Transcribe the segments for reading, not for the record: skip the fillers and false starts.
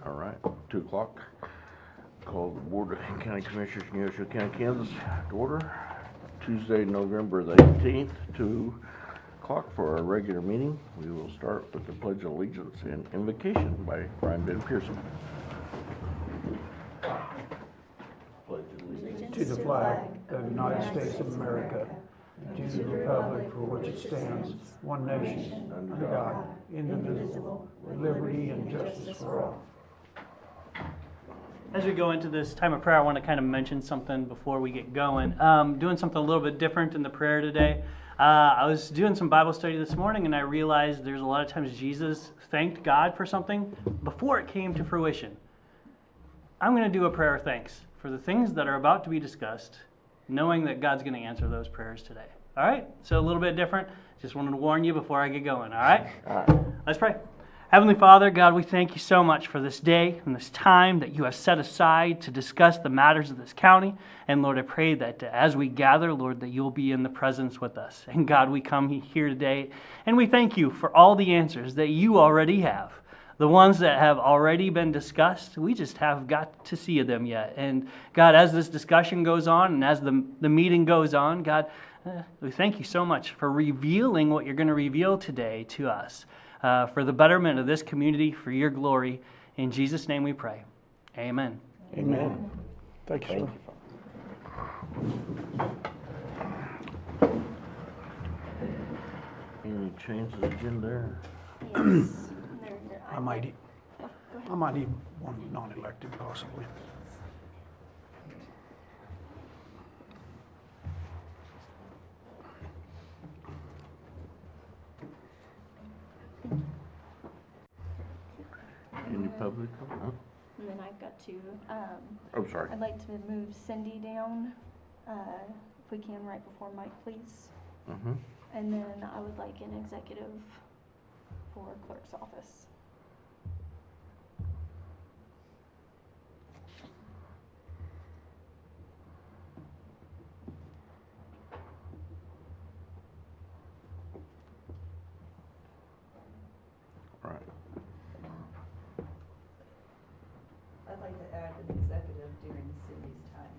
All right, 2 o'clock. Call the Board of County Commissioners in Neosho County, Kansas to order. Tuesday, November the 18th, 2 o'clock for our regular meeting. We will start with the Pledge of Allegiance and Invocation by Brian Ben Pearson. Pledge allegiance To the flag of the United States of America, and to the republic for which it stands, one nation, under God, indivisible, with liberty and justice for all. As we go into this time of prayer, I want to kind of mention something before we get going. Doing something a little bit different in the prayer today. I was doing some Bible study this morning, and I realized there's a lot of times Jesus thanked God for something before it came to fruition. I'm going to do a prayer of thanks for the things that are about to be discussed, knowing that God's going to answer those prayers today. All right? So a little bit different. Just wanted to warn you before I get going. All right? All right. Let's pray. Heavenly Father, God, we thank you so much for this day and this time that you have set aside to discuss the matters of this county. And Lord, I pray that as we gather, Lord, that you'll be in the presence with us. And God, we come here today and we thank you for all the answers that you already have. The ones that have already been discussed, we just have got to see them yet. And God, as this discussion goes on and as the meeting goes on, God, we thank you so much for revealing what you're going to reveal today to us. For the betterment of this community, for your glory. In Jesus' name we pray. Amen. Amen. Thank you, sir. Any change to the agenda? Yes. I might need one non-elected possibly. Any public? No? And then I've got to, Oh, sorry. I'd like to move Cindy down, if we can, right before Mike, please. Mm-hmm. And then I would like an executive for clerk's office. All right. I'd like to add an executive during Cindy's time.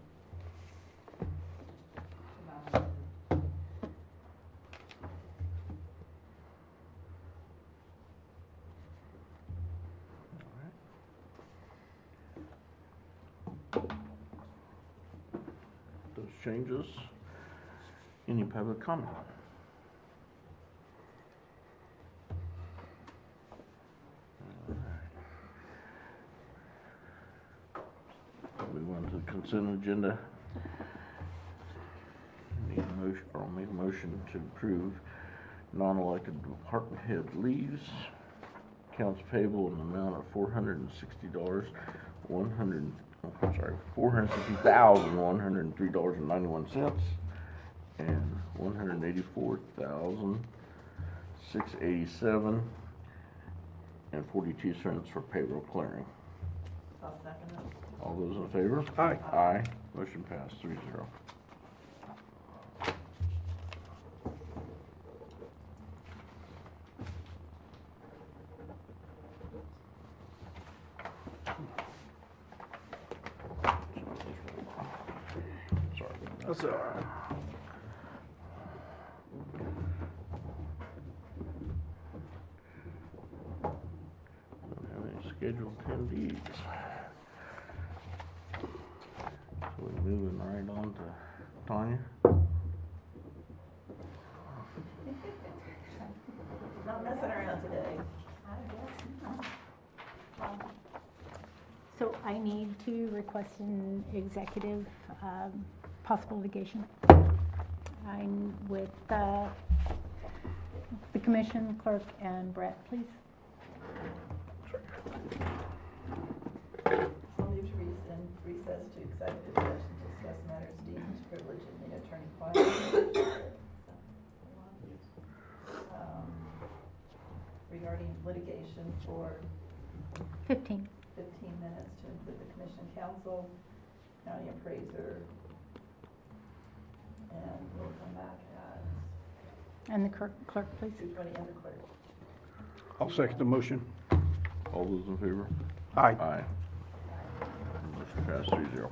Those changes. Any public comment? All right. Move on to the consent agenda. Need a motion, or I'll make a motion to approve non-elected department head leaves. Accounts payable in the amount of $460, $460,103.91, and $184,687.42 for payroll clearing. I'll second it. All those in favor? Aye. Aye. Motion passed 3-0. Sorry about that. That's all right. Don't have any scheduled attendees. So we're moving right on to Tanya. Not messing around today. So I need to request an executive, possible litigation. I'm with the commission clerk and Brett, please. I'll move to recess to executive session to discuss matters deemed privileged in the attorney-client. Regarding litigation for 15. 15 minutes to include the commission counsel, county appraiser, and we'll come back at And the clerk, please. 2:20 and the clerk. I'll second the motion. All those in favor? Aye. Aye. Motion passed 3-0.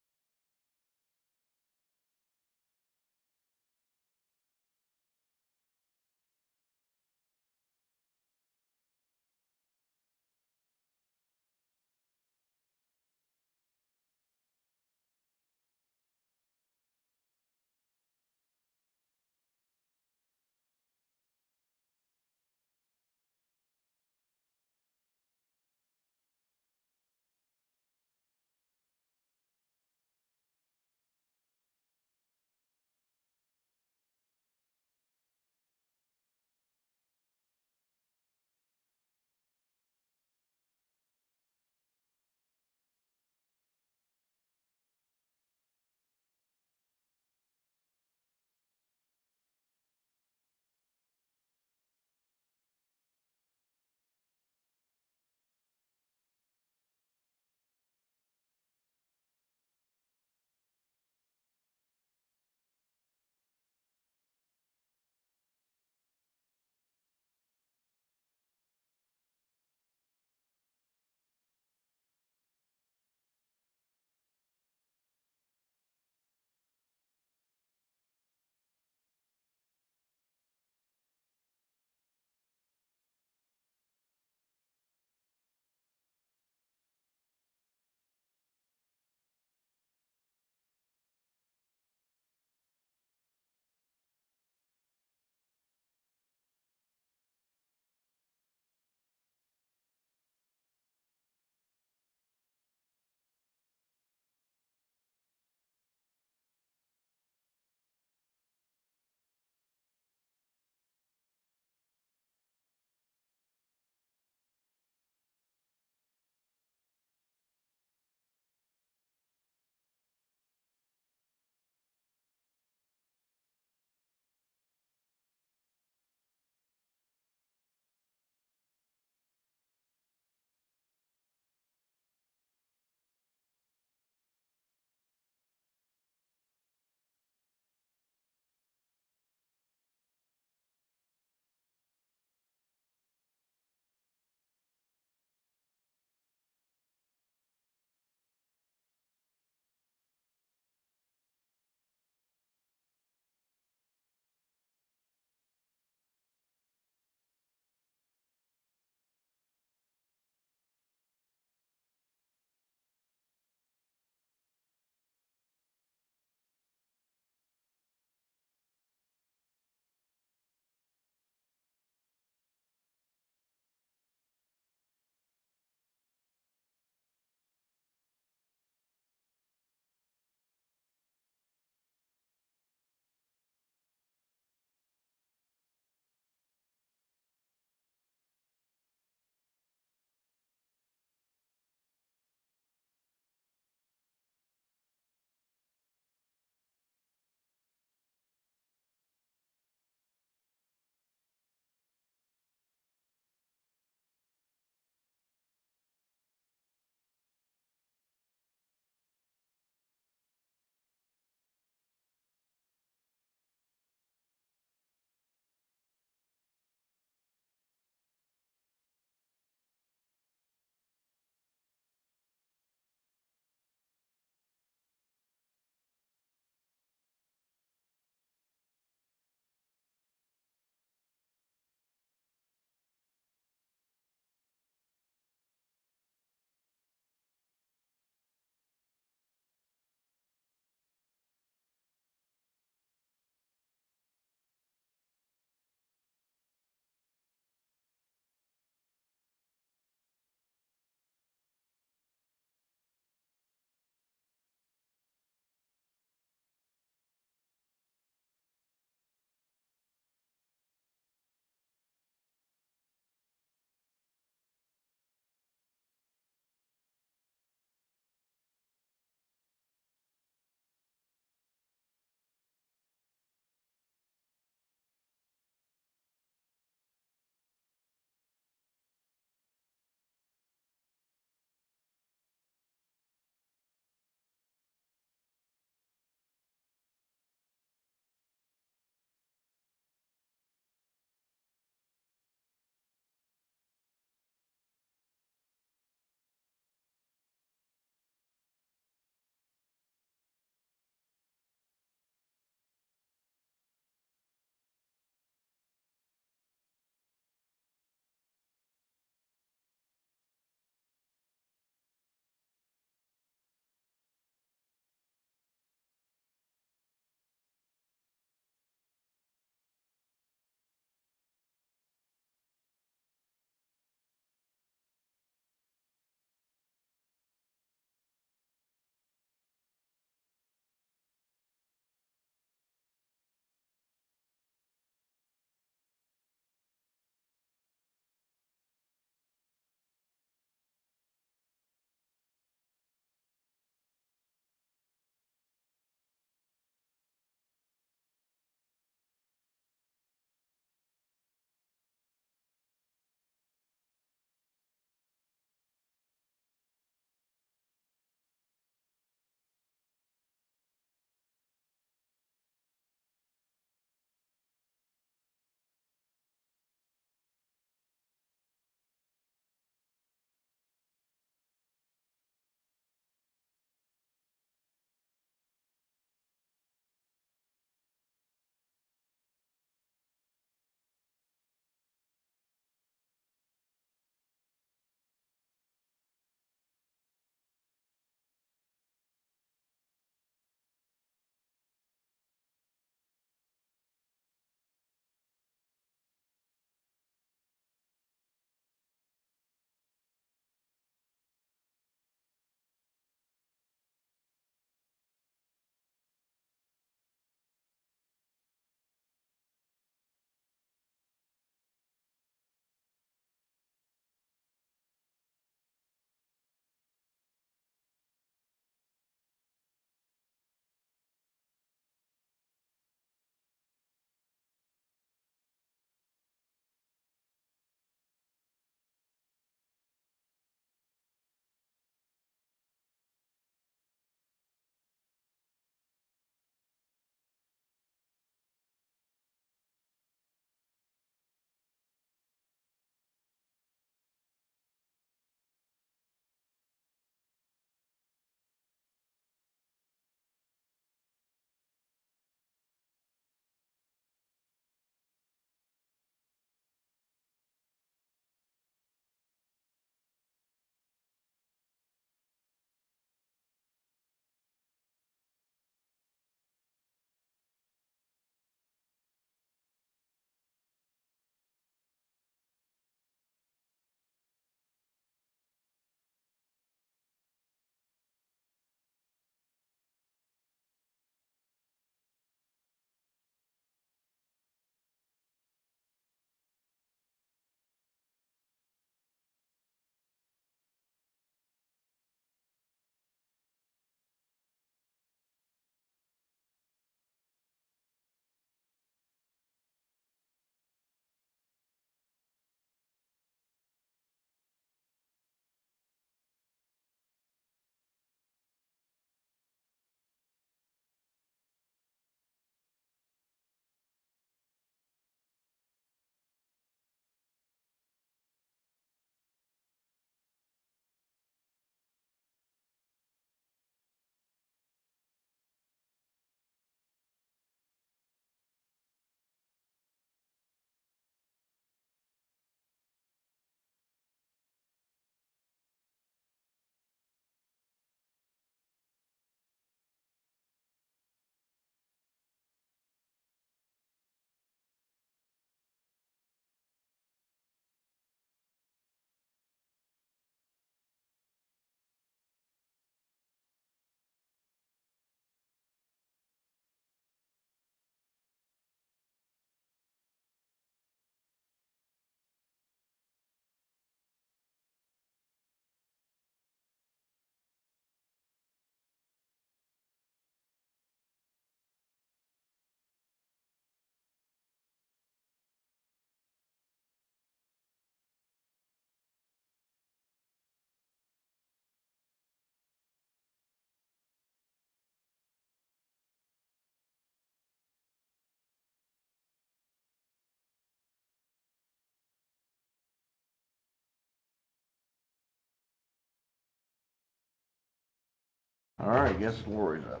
All right, I guess Lori's up.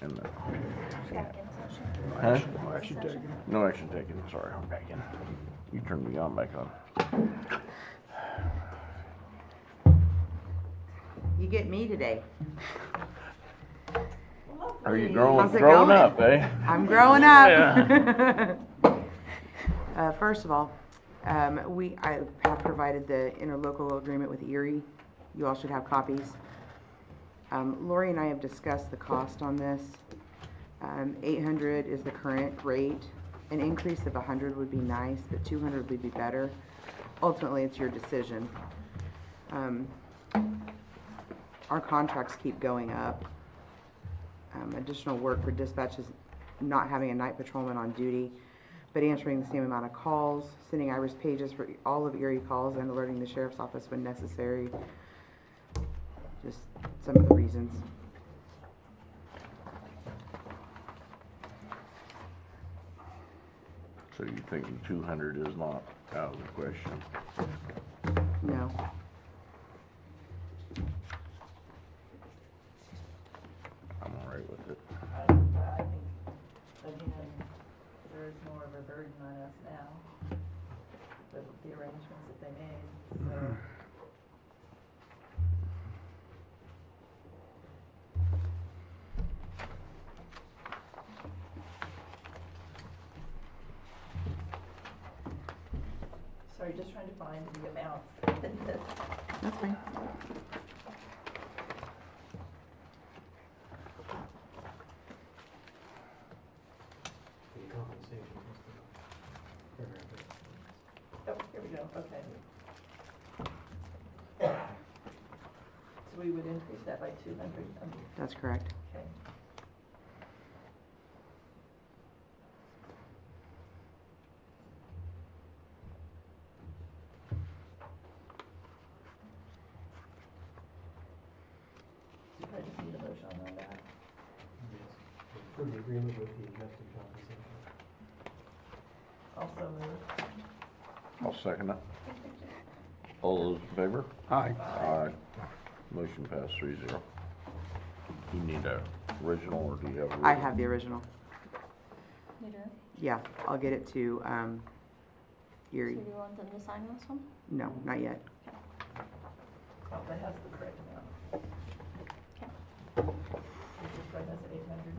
And then, Back in session. huh? No action taken. No action taken, sorry, I'm back in. You turned me on back on. You get me today. Are you growing How's it growing going? up, eh? I'm growing up. First of all, I have provided the interlocal agreement with Erie. You all should have copies. Lori and I have discussed the cost on this. 800 is the current rate. An increase of 100 would be nice, but 200 would be better. Ultimately, it's your decision. Our contracts keep going up. Additional work for dispatch is not having a night patrolman on duty, but answering the same amount of calls, sending Iris pages for all of Erie calls, and alerting the sheriff's office when necessary. Just some of the reasons. So you're thinking 200 is not out of the question? No. I'm all right with it. I think, again, there is more of a burden on us now with the arrangements that they made, so. Sorry, just trying to find the amounts in this. That's fine. Oh, here we go, okay. So we would increase that by 200, That's correct. okay. So I just need a motion on that. For the agreement with the adjusted compensation. Also move. I'll second it. All those in favor? Aye. Aye. Motion passed 3-0. You need a original, or do you have? I have the original. You do? Yeah, I'll get it to So Erie. do you want them to sign this one? No, not yet. Oh, that has the correct amount. Okay. This one has 800.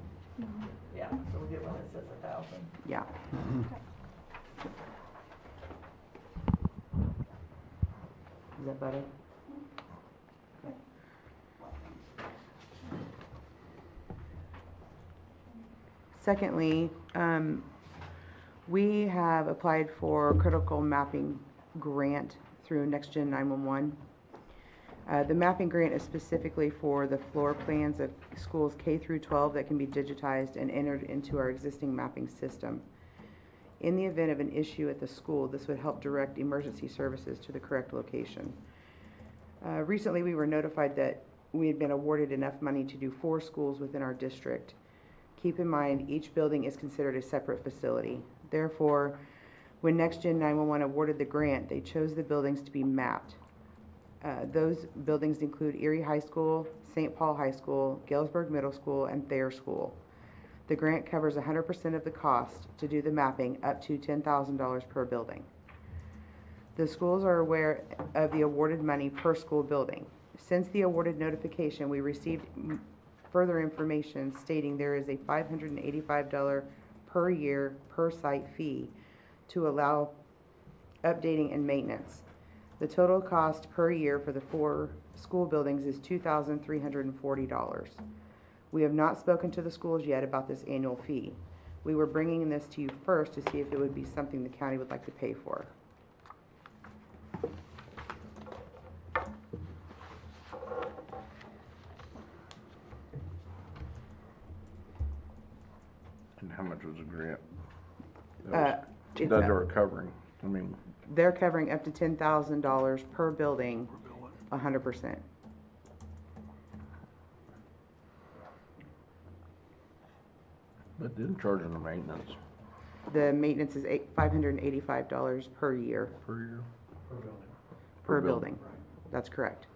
Yeah, so we'll get one that says 1,000. Yeah. Is that better? Secondly, we have applied for critical mapping grant through NextGen 911. The mapping grant is specifically for the floor plans of schools K through 12 that can be digitized and entered into our existing mapping system. In the event of an issue at the school, this would help direct emergency services to the correct location. Recently, we were notified that we had been awarded enough money to do 4 schools within our district. Keep in mind, each building is considered a separate facility. Therefore, when NextGen 911 awarded the grant, they chose the buildings to be mapped. Those buildings include Erie High School, St. Paul High School, Galesburg Middle School, and Thayer School. The grant covers 100% of the cost to do the mapping, up to $10,000 per building. The schools are aware of the awarded money per school building. Since the awarded notification, we received further information stating there is a $585 per year per site fee to allow updating and maintenance. The total cost per year for the 4 school buildings is $2,340. We have not spoken to the schools yet about this annual fee. We were bringing this to you first to see if it would be something the county would like to pay for. And how much was the grant? It's That they're covering, I mean, They're covering up to $10,000 per building, 100%. but didn't charge them the maintenance The maintenance is $585 per year per year. Per building. per building. building. That's correct.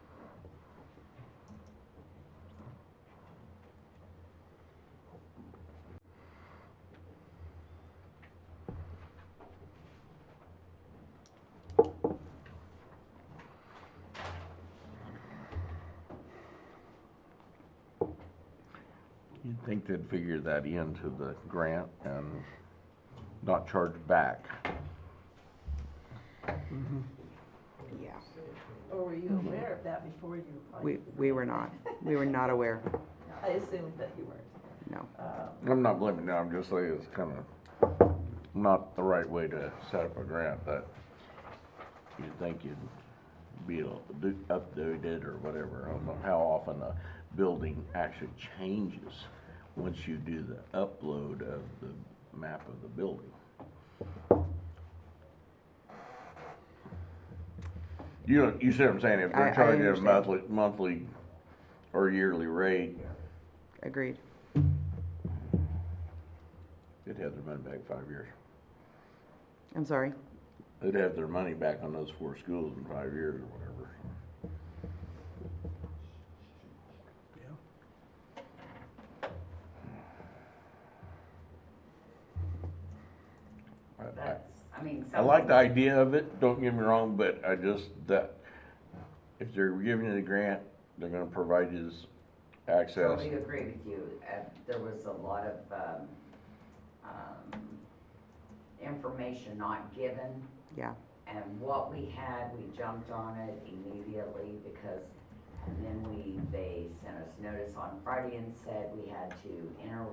think they'd figure that into the grant and not charge back. Yeah, Or were you aware of that before you applied? we were not. We were not aware, I assumed that you weren't. no. I'm not blaming them, I'm just saying it's kind of not the right way to set up a grant, that you'd think you'd be updated or whatever. I don't know how often a building actually changes once you do the upload of the map of the building. You see what I'm saying? If I they're charging a understand. monthly or yearly rate, Agreed. they'd have their money back in 5 years. I'm sorry. They'd have their money back on those 4 schools in 5 years or whatever. That's, I mean, I like the something- idea of it, don't get me wrong, but I just, that, if they're giving you the grant, they're gonna provide you this access. Totally agree with you. There was a lot of, information not given. Yeah. And what we had, we jumped on it immediately because, and then they sent us notice on Friday and said we had to enter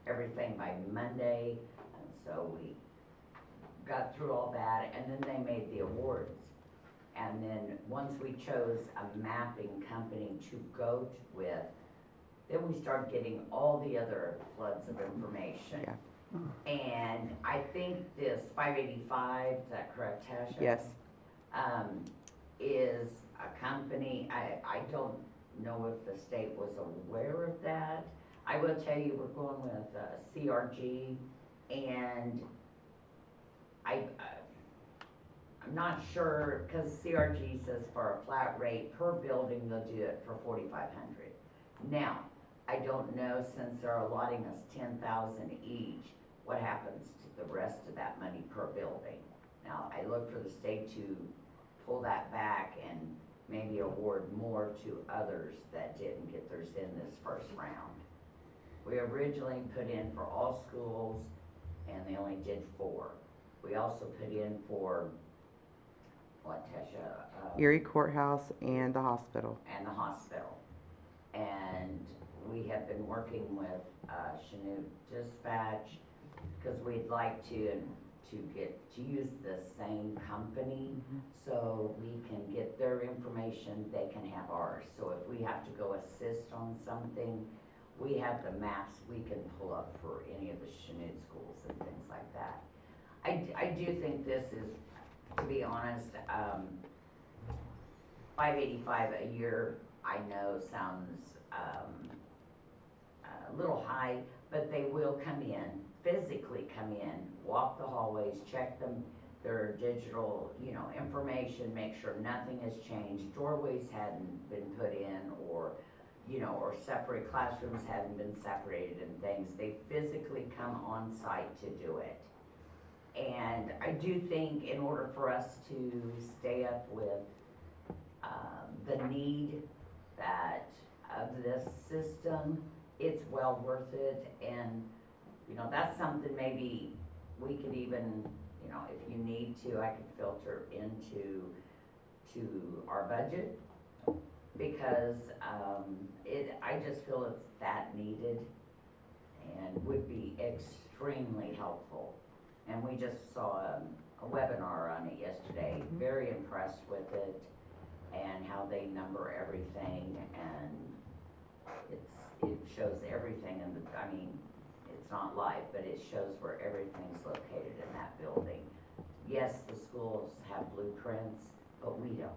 everything by Monday. And so we got through all that, and then they made the awards. And then once we chose a mapping company to go with, then we started getting all the other floods of information. Yeah. And I think this 585, is that correct, Tasha? Yes. Is a company, I don't know if the state was aware of that. I will tell you, we're going with CRG, and I'm not sure, because CRG says for a flat rate per building, they'll do it for $4,500. Now, I don't know, since they're allotting us $10,000 each, what happens to the rest of that money per building. Now, I look for the state to pull that back and maybe award more to others that didn't get theirs in this first round. We originally put in for all schools, and they only did 4. We also put in for, what, Tasha? Erie Courthouse and the hospital. And the hospital. And we have been working with Chanute Dispatch, because we'd like to use the same company, so we can get their information, they can have ours. So if we have to go assist on something, we have the maps we can pull up for any of the Chanute schools and things like that. I do think this is, to be honest, $585 a year, I know sounds a little high, but they will come in, physically come in, walk the hallways, check them, their digital, information, make sure nothing has changed, doorways hadn't been put in, or separate classrooms hadn't been separated and things. They physically come on site to do it. And I do think in order for us to stay up with the need of this system, it's well worth it. And that's something maybe we could even, if you need to, I could filter into our budget, because I just feel it's that needed and would be extremely helpful. And we just saw a webinar on it yesterday, very impressed with it and how they number everything, and it shows everything it's not live, but it shows where everything's located in that building. Yes, the schools have blueprints, but we don't.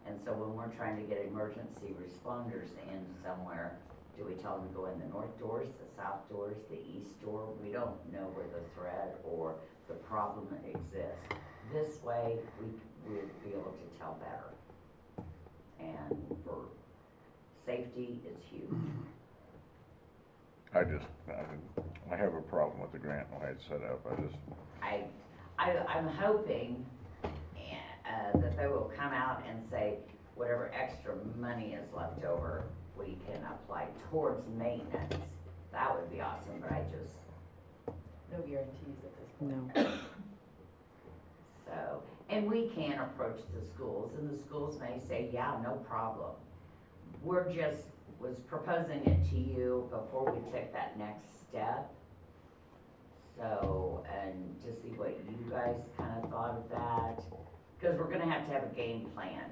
And so when we're trying to get emergency responders in somewhere, do we tell them to go in the north doors, the south doors, the east door? We don't know where the threat or the problem exists. This way, we would be able to tell better. And for safety, it's huge. I have a problem with the grant when it's set up. I'm hoping that they will come out and say whatever extra money is left over, we can apply towards maintenance. that would be awesome, but No guarantees at this point. No. so, and we can approach the schools, and the schools may say, yeah, no problem. Was proposing it to you before we took that next step. So, and to see what you guys kind of thought of that, because we're gonna have to have a game plan.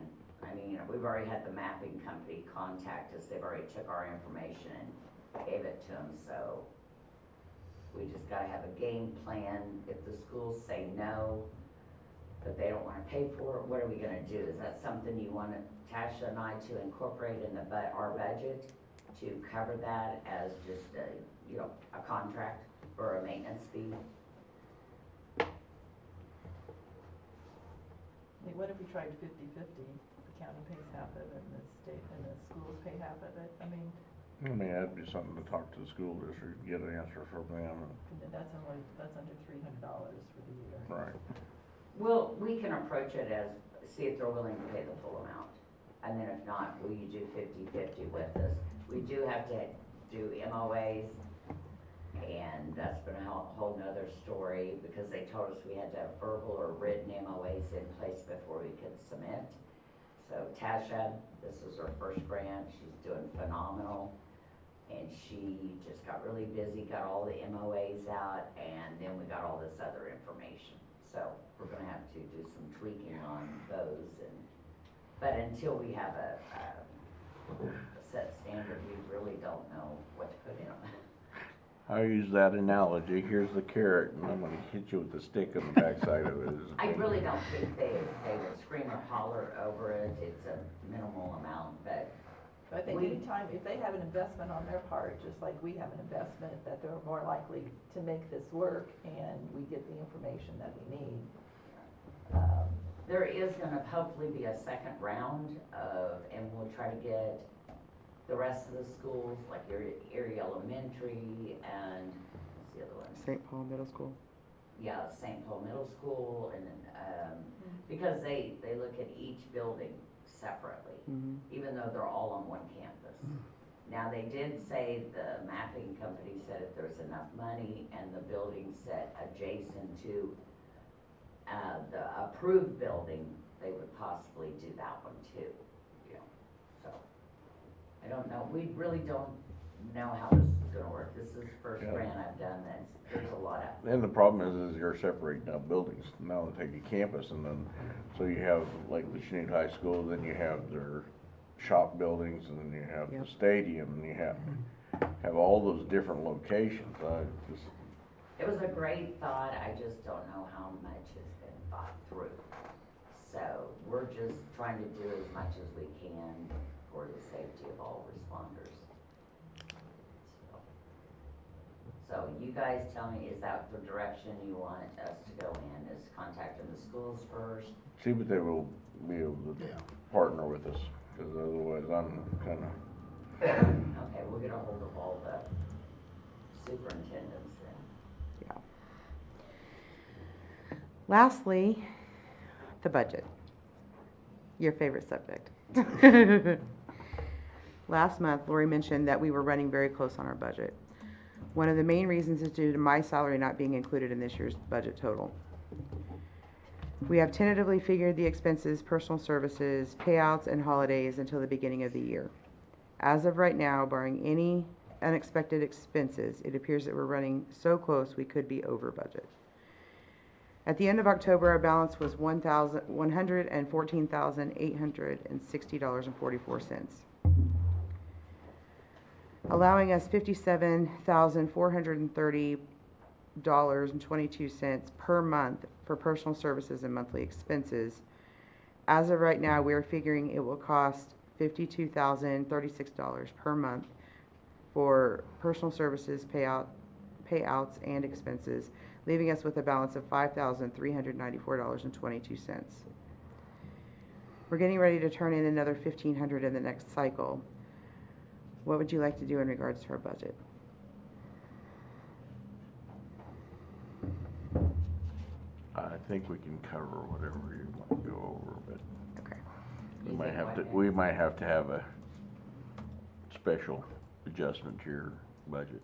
I mean, we've already had the mapping company contact us, they've already took our information and gave it to them, so we just gotta have a game plan. If the schools say no, that they don't wanna pay for it, what are we gonna do? Is that something you want Tasha and I to incorporate in our budget to cover that as just a contract or a maintenance fee? I mean, what if we tried 50/50? The county pays half of it and the state and the schools pay half of it. I mean, that'd be something to talk to the school district, get an answer from them. that's under $300 for the year. Right. Well, we can approach it as, see if they're willing to pay the full amount. And then if not, will you do 50/50 with us? We do have to do MOAs, and that's been a whole nother story, because they told us we had to have verbal or written MOAs in place before we could submit. So Tasha, this was her first grant, she's doing phenomenal, and she just got really busy, got all the MOAs out, and then we got all this other information. So we're gonna have to do some tweaking on those, but until we have a set standard, we really don't know what to put in them. I use that analogy, here's the carrot, and I'm gonna hit you with the stick on the backside of it. I really don't think they would scream or holler over it, it's a minimal amount, but But I think anytime, if they have an investment on their part, just like we have an investment, that they're more likely to make this work and we get the information that we need. there is gonna hopefully be a second round and we'll try to get the rest of the schools, like Erie Elementary and, what's the other one? St. Paul Middle School. Yeah, St. Paul Middle School, and because they look at each building separately, Mhm. even though they're all on one campus. Now, they did say, the mapping company said if there's enough money and the building set adjacent to the approved building, they would possibly do that one too, so. I don't know, we really don't know how this is gonna work. This is the first Yeah. grant I've done there's a lot of, And the problem is you're separating out buildings, now they take a campus, and then, so you have like the Chanute High School, then you have their shop buildings, and then you have the Yep. stadium, and you have all those different locations, just, it was a great thought, I just don't know how much has been thought through. So, we're just trying to do as much as we can for the safety of all responders. So you guys tell me, is that the direction you want us to go in, is contacting the schools first? see what they will be able to partner with us, because otherwise I'm kinda, Okay, we'll get a hold of all the superintendents then. Yeah. Lastly, the budget. Your favorite subject. Last month, Lori mentioned that we were running very close on our budget. One of the main reasons is due to my salary not being included in this year's budget total. We have tentatively figured the expenses, personal services, payouts, and holidays until the beginning of the year. As of right now, barring any unexpected expenses, it appears that we're running so close we could be over budget. At the end of October, our balance was $114,860.44, allowing us $57,430.22 per month for personal services and monthly expenses. As of right now, we are figuring it will cost $52,036 per month for personal services, payouts, and expenses, leaving us with a balance of $5,394.22. We're getting ready to turn in another $1,500 in the next cycle. What would you like to do in regards to our budget? I think we can cover whatever you want to go over, but Okay. we might have to have a special adjustment to your budget.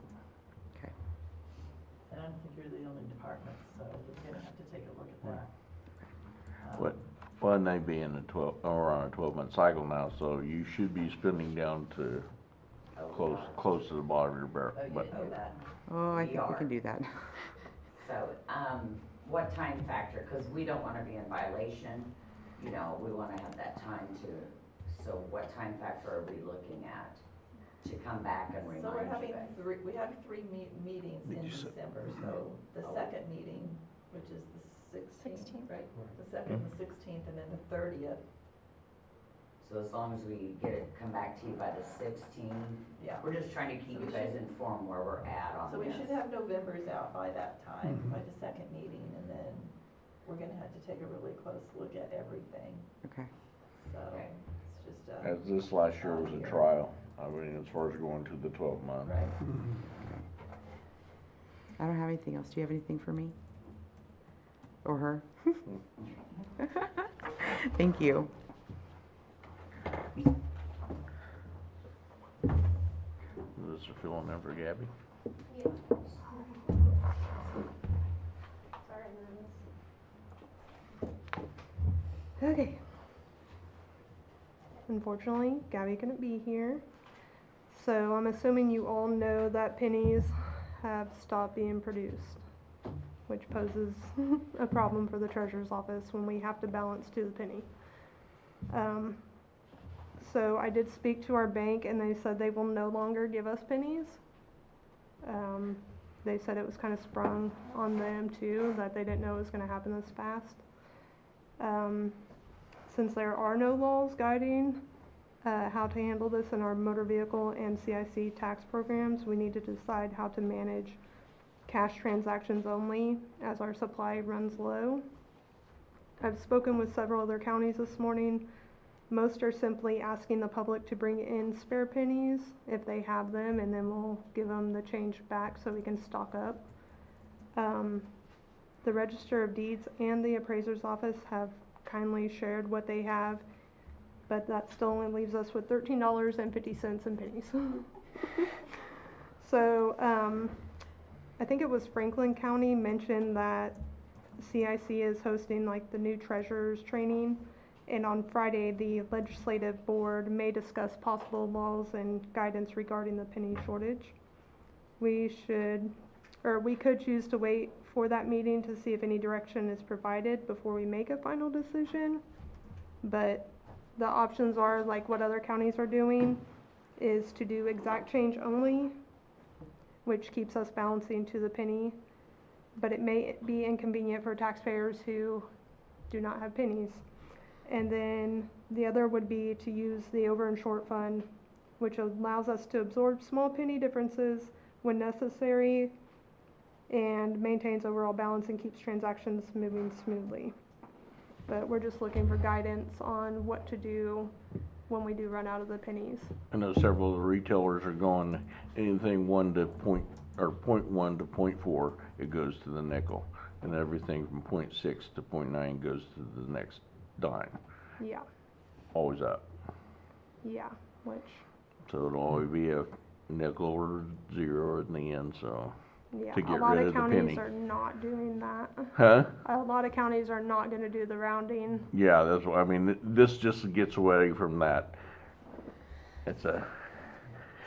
And I don't think you're the only department, so you're gonna have to take a look at that. What, well, and they be in a 12, or on a 12-month cycle now, so you should be spending down to close to the bottom of your barrel. Oh, you But know that. Oh, I We think we are. can do that. So, what time factor, cause we don't wanna be in violation, you know, we wanna have that time to, so what time factor are we looking at? To come back and So remind we're you having guys? we have three meetings Did in you say- December, so the Oh. second meeting, which is the 16th, 16th. right? The second, the 16th, and then the 30th, So as long as we get it, come back to you by the 16th, yeah. we're just trying to keep So you we guys should- informed where we're at on So this. we should have November's out by that time, Mhm. by the second meeting, and then we're gonna have to take a really close look at everything, Okay. so Okay. it's just, as this last year was a trial, I mean, as far as going to the 12 month. right. I don't have anything else. Do you have anything for me? Or her? Thank you. This is filling in for Gabby. Okay. Unfortunately, Gabby couldn't be here. So I'm assuming you all know that pennies have stopped being produced, which poses a problem for the treasurer's office when we have to balance to the penny. So I did speak to our bank and they said they will no longer give us pennies. They said it was kind of sprung on them too, that they didn't know it was going to happen this fast. Since there are no laws guiding how to handle this in our motor vehicle and CIC tax programs, we need to decide how to manage cash transactions only as our supply runs low. I've spoken with several other counties this morning. Most are simply asking the public to bring in spare pennies if they have them, and then we'll give them the change back so we can stock up. The Register of Deeds and the Appraiser's Office have kindly shared what they have, but that still only leaves us with $13.50 in pennies. So, I think it was Franklin County mentioned that CIC is hosting like the new treasurers training, and on Friday, the legislative board may discuss possible laws and guidance regarding the penny shortage. We could choose to wait for that meeting to see if any direction is provided before we make a final decision. But the options are, like what other counties are doing, is to do exact change only, which keeps us balancing to the penny. But it may be inconvenient for taxpayers who do not have pennies. And then the other would be to use the over and short fund, which allows us to absorb small penny differences when necessary and maintains overall balance and keeps transactions moving smoothly. But we're just looking for guidance on what to do when we do run out of the pennies. I know several of the retailers are going anything 1 to point, or 0.1 to 0.4, it goes to the nickel. And everything from 0.6 to 0.9 goes to the next dime. Yeah, Always up. yeah, which, So it'll always be a nickel or zero in the end, so. yeah, To a get lot rid of of the counties penny. are not doing that. Huh? A lot of counties are not gonna do the rounding. Yeah, that's what, I mean, this just gets away from that. It's a,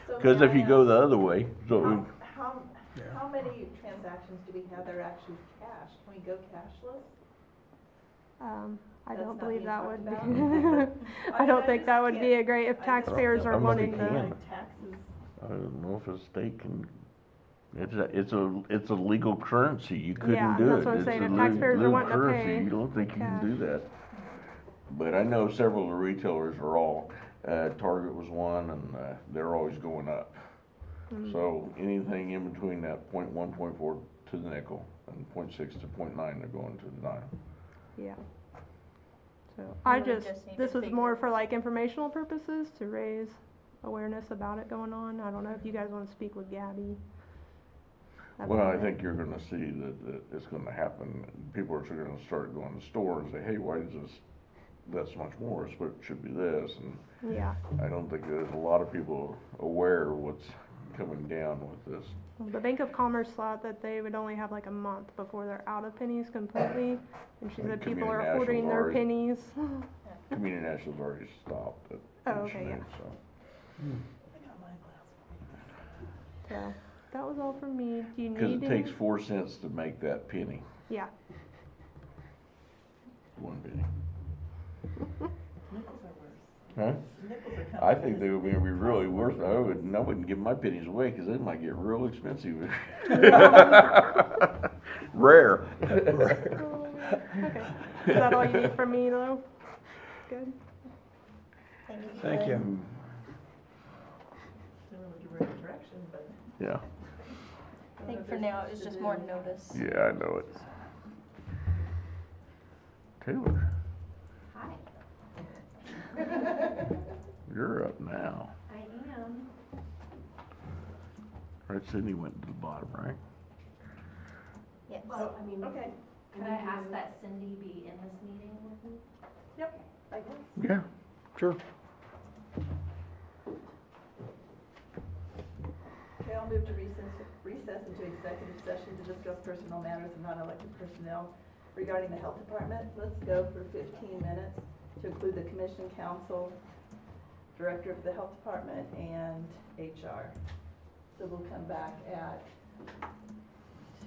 So cause may if I you go ask, the other way, so, how many transactions do we have that are actually cash? Can we go cashless? I That's don't not believe being that talked would be, about? I don't I think just that would be can't- a great, if I just taxpayers don't are know. wanting I to. don't Like think taxes, I don't know if a state can, it's a legal currency, you couldn't Yeah, do it. that's what I'm It's saying. a If taxpayers are legal wanting to currency. pay You don't think you can cash. do that. But I know several of the retailers are all, Target was one, and, they're always going up. Mm. So anything in between that 0.1, 0.4 to the nickel, and 0.6 to 0.9, they're going to the dime. Yeah. So I would just, just need this to was more figure- for like informational purposes to raise awareness about it going on. I don't know if you guys wanna speak with Gabby. about Well, I it. think you're gonna see that it's gonna happen. People are gonna start going to stores and say, hey, why is this much more? It should be this, and Yeah, I don't think there's a lot of people aware of what's coming down with this. The Bank of Commerce thought that they would only have like a month before they're out of pennies completely, and she I said think people are Community hoarding their National's pennies. Community National's already stopped at Oh, okay, mentioning, yeah. so. I got mine last week. So, that was all from me. Do you Cause need it any? takes 4 cents to make that penny, Yeah. 1 penny. Nickels are worse. Huh? Nickels are coming. I think they would be really worth it. I wouldn't give my pennies away, cause they might get real expensive. Rare. Okay. Is that all you need from me though? Good. Thank you. Don't really give her any direction, but. Yeah, I think for now, it was just more notice. yeah, I know it. Taylor, Hi. you're up now. I am. Right, Sydney went to the bottom, right? Yes. Well, I mean, okay. Could I ask that Cindy be in this meeting with me? I guess. Yeah, sure. Okay, I'll move to recess into executive session to discuss personnel matters of non-elected personnel regarding the health department. Let's go for 15 minutes to include the commission, council, director of the health department, and HR. So we'll come back at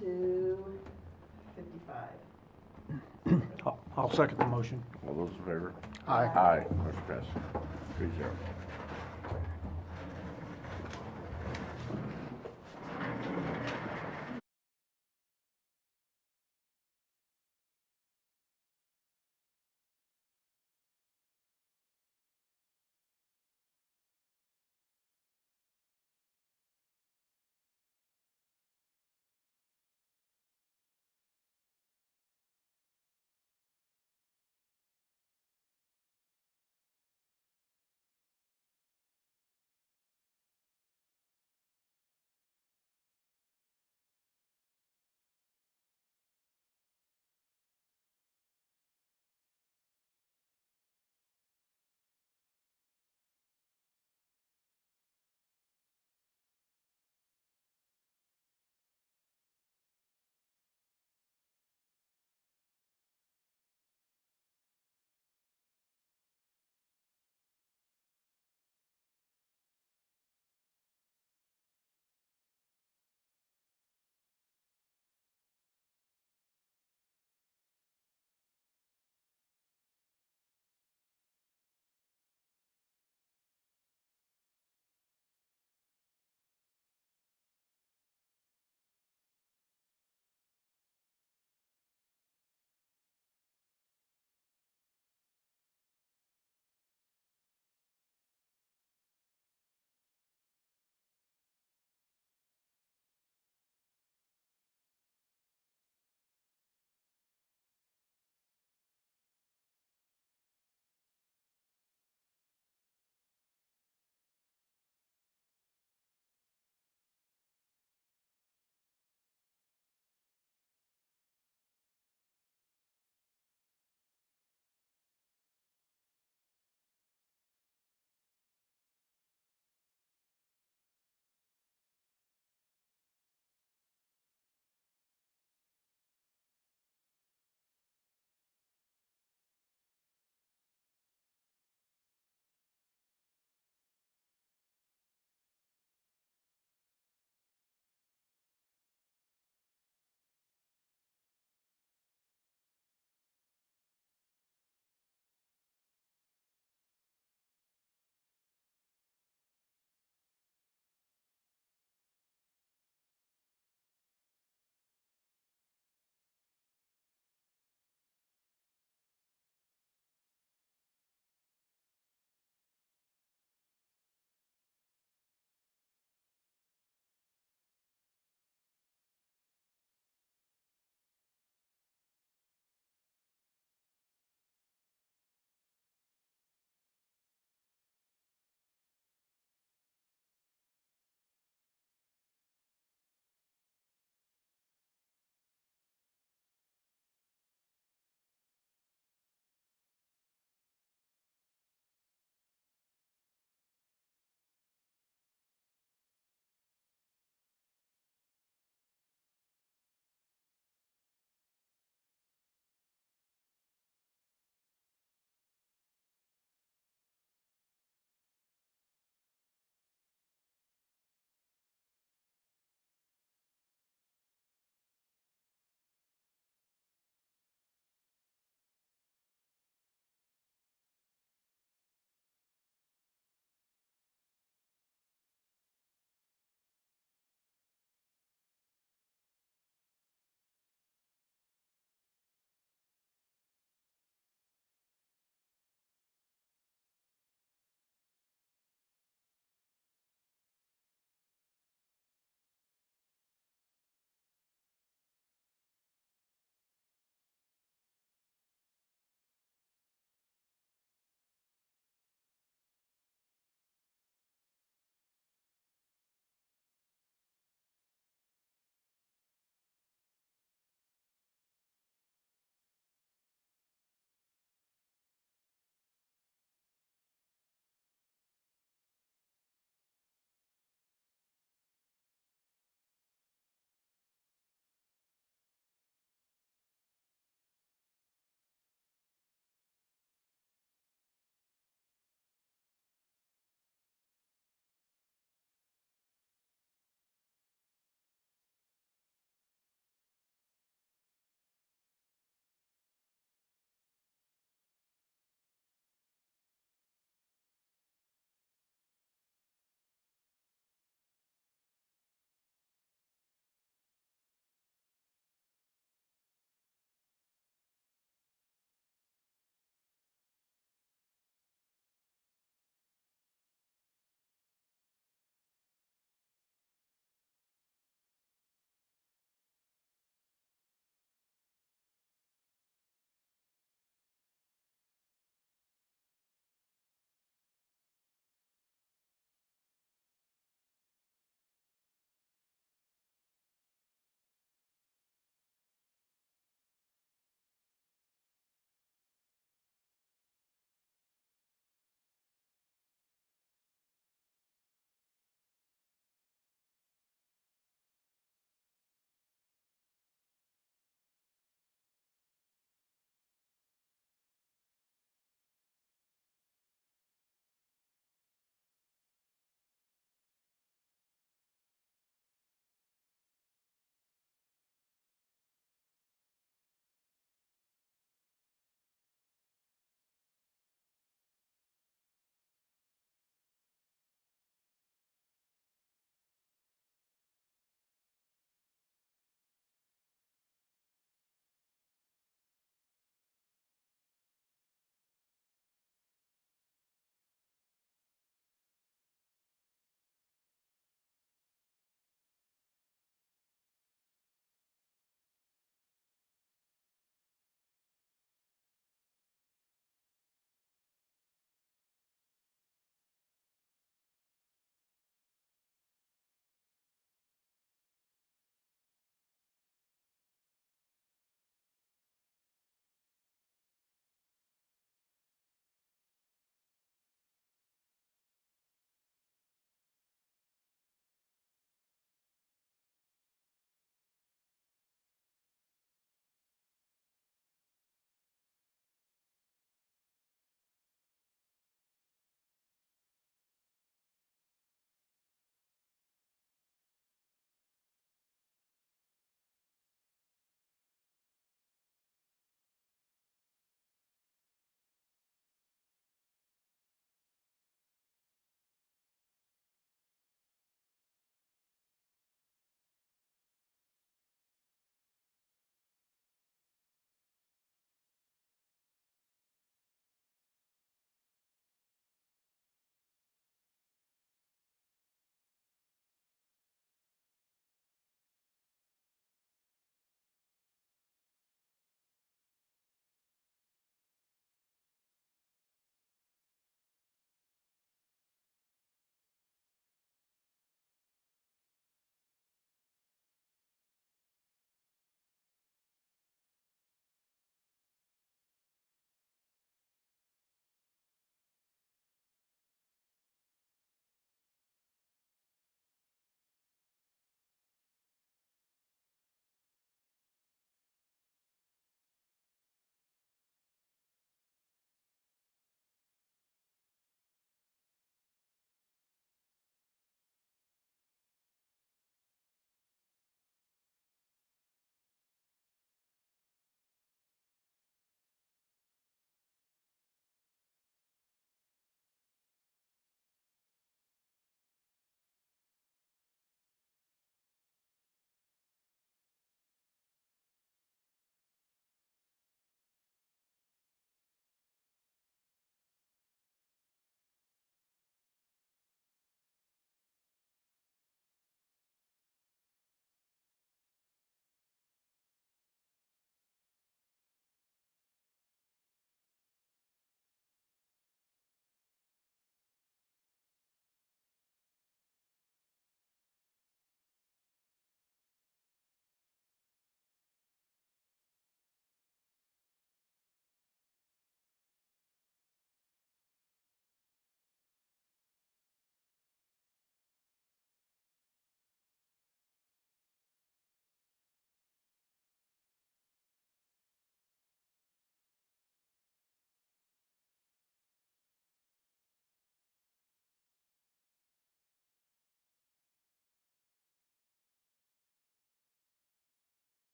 2:55. I'll second the motion. All those in favor? Aye. Aye, motion passes. 3-0.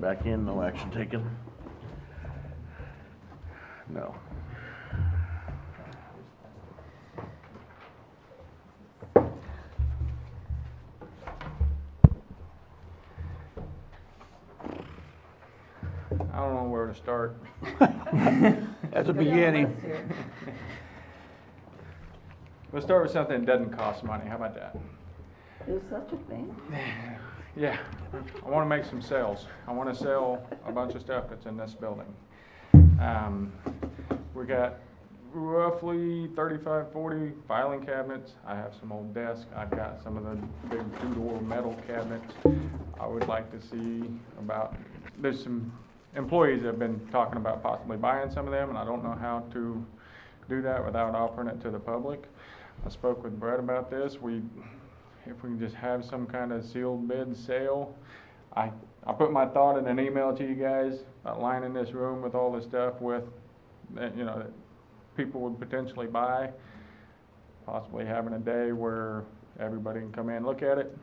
back in, no action taken? No. I don't know where to start. At the beginning. Let's start with something that doesn't cost money. How about that? There's such a thing? Yeah, I want to make some sales. I want to sell a bunch of stuff that's in this building. We got roughly 35, 40 filing cabinets. I have some old desks. I've got some of the big two-door metal cabinets. I would like to see about, there's some employees that have been talking about possibly buying some of them, and I don't know how to do that without offering it to the public. I spoke with Brett about this. If we can just have some kind of sealed bid sale. I put my thought in an email to you guys about lining this room with all this stuff with, that, that people would potentially buy. Possibly having a day where everybody can come in and look at it,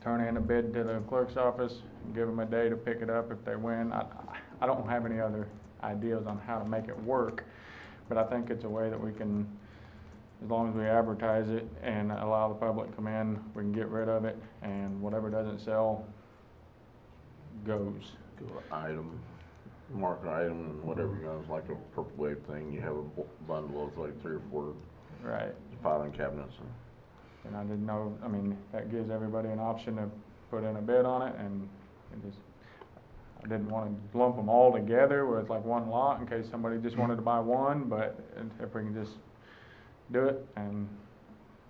turn in a bid to the clerk's office, and give them a day to pick it up if they win. I don't have any other ideas on how to make it work, but I think it's a way that we can, as long as we advertise it and allow the public to come in, we can get rid of it, and whatever doesn't sell goes. Go item, mark an item, and whatever, it's like a purple wave thing. You have a bundle of like 3 or 4 Right. filing cabinets. And I didn't know, that gives everybody an option to put in a bid on it, and I didn't want to lump them all together where it's like one lot in case somebody just wanted to buy one, but if we can just do it, and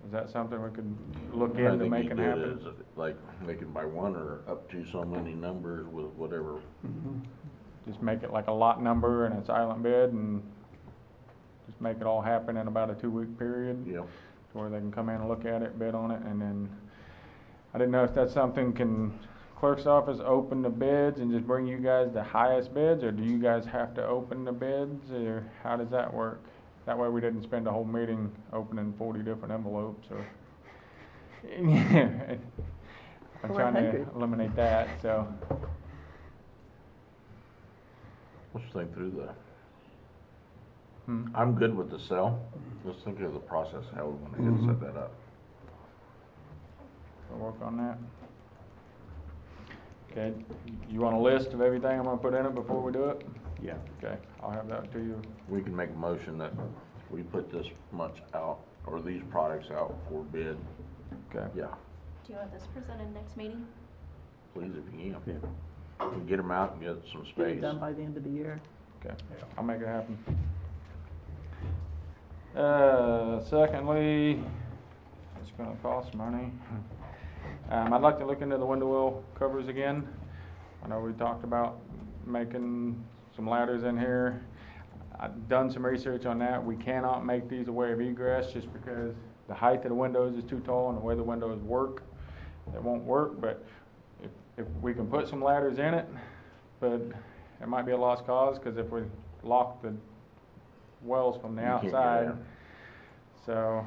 is that something we could look I into think making you did happen? is, like, they can buy one or up to so many numbers with whatever. Just make it like a lot number and a silent bid, and just make it all happen in about a 2-week period. Yep. Where they can come in and look at it, bid on it, and then, I didn't know if that's something, can clerk's office open the bids and just bring you guys the highest bids, or do you guys have to open the bids, or how does that work? That way we didn't spend a whole meeting opening 40 different envelopes, or, I'm trying to eliminate that, so. Let's think through that. I'm good with the sale. Let's think of the process, how we want to set that up. We'll work on that. Okay, you want a list of everything I'm gonna put in it before we do it? Yeah. Okay, I'll have that to you. We can make a motion that we put this much out, or these products out for bid. Okay. Yeah, Do you want this presented next meeting? please if you can. We can get them out and get some space. Done by the end of the year. Okay, I'll make it happen. Secondly, it's gonna cost money. I'd like to look into the window well covers again. I know we talked about making some ladders in here. I've done some research on that. We cannot make these a way of egress just because the height of the windows is too tall and the way the windows work, it won't work, but if we can put some ladders in it, but it might be a lost cause, because if we lock the wells from the You can't get outside. in. So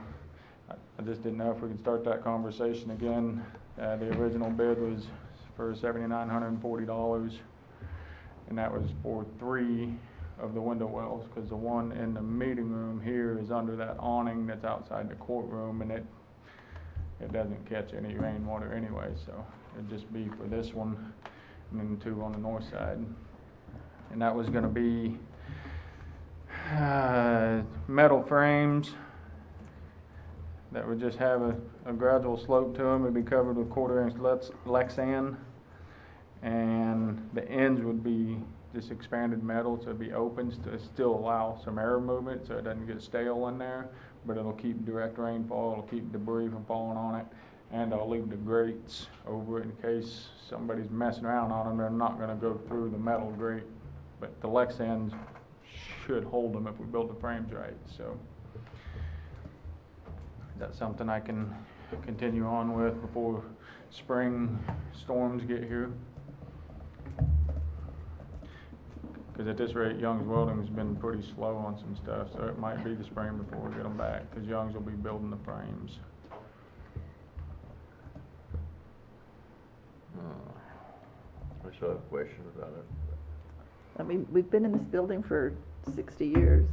I just didn't know if we could start that conversation again. The original bid was for $7,940, and that was for 3 of the window wells, because the one in the meeting room here is under that awning that's outside the courtroom, and it doesn't catch any rainwater anyway, so it'd just be for this one, and then 2 on the north side. And that was gonna be metal frames that would just have a gradual slope to them. It'd be covered with 1/4-inch Lexan, and the ends would be just expanded metal, so it'd be open to still allow some air movement, so it doesn't get stale in there, but it'll keep direct rainfall, it'll keep debris from falling on it, and I'll leave the grates over it in case somebody's messing around on them. They're not gonna go through the metal grate, but the Lexans should hold them if we build the frames right, so. That's something I can continue on with before spring storms get here. Because at this rate, Young's Welding's been pretty slow on some stuff, so it might be the spring before we get them back, because Young's will be building the frames. Especially still have questions about it. I mean, we've been in this building for 60 years.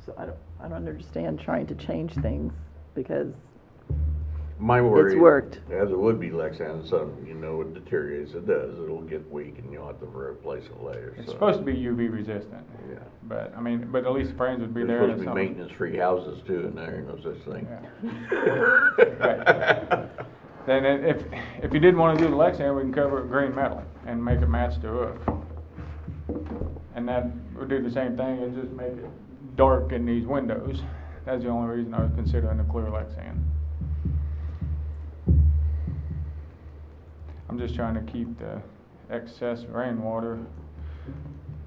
So I don't understand trying to change things because My worry, it's worked. as it would be Lexan, something, you know, it deteriorates, it does, it'll get weak and you'll have to replace it later. It's so. supposed to be UV resistant. Yeah. But, I mean, but at least the frames would be There's there. supposed and to be something- maintenance-free houses too, and there ain't no such thing. Yeah. Then if you did want to do the Lexan, we can cover it with green metal and make it match the roof. And that would do the same thing and just make it dark in these windows. That's the only reason I was considering a clear Lexan. I'm just trying to keep the excess rainwater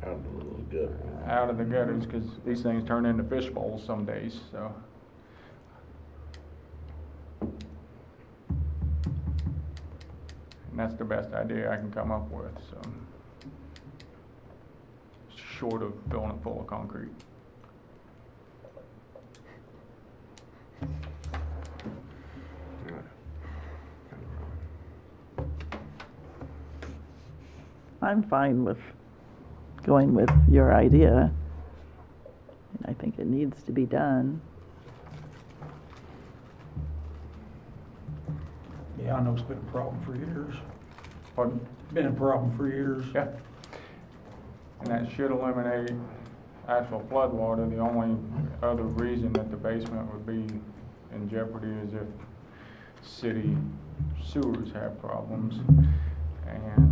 Out of the little gutter. out of the gutters, because these things turn into fish bowls some days, so. And that's the best idea I can come up with, so. Short of filling it full of concrete. I'm fine with going with your idea. And I think it needs to be done. Yeah, I know it's been a problem for years. Pardon? Been a problem for years. Yeah. And that should eliminate actual flood water. The only other reason that the basement would be in jeopardy is if city sewers have problems. And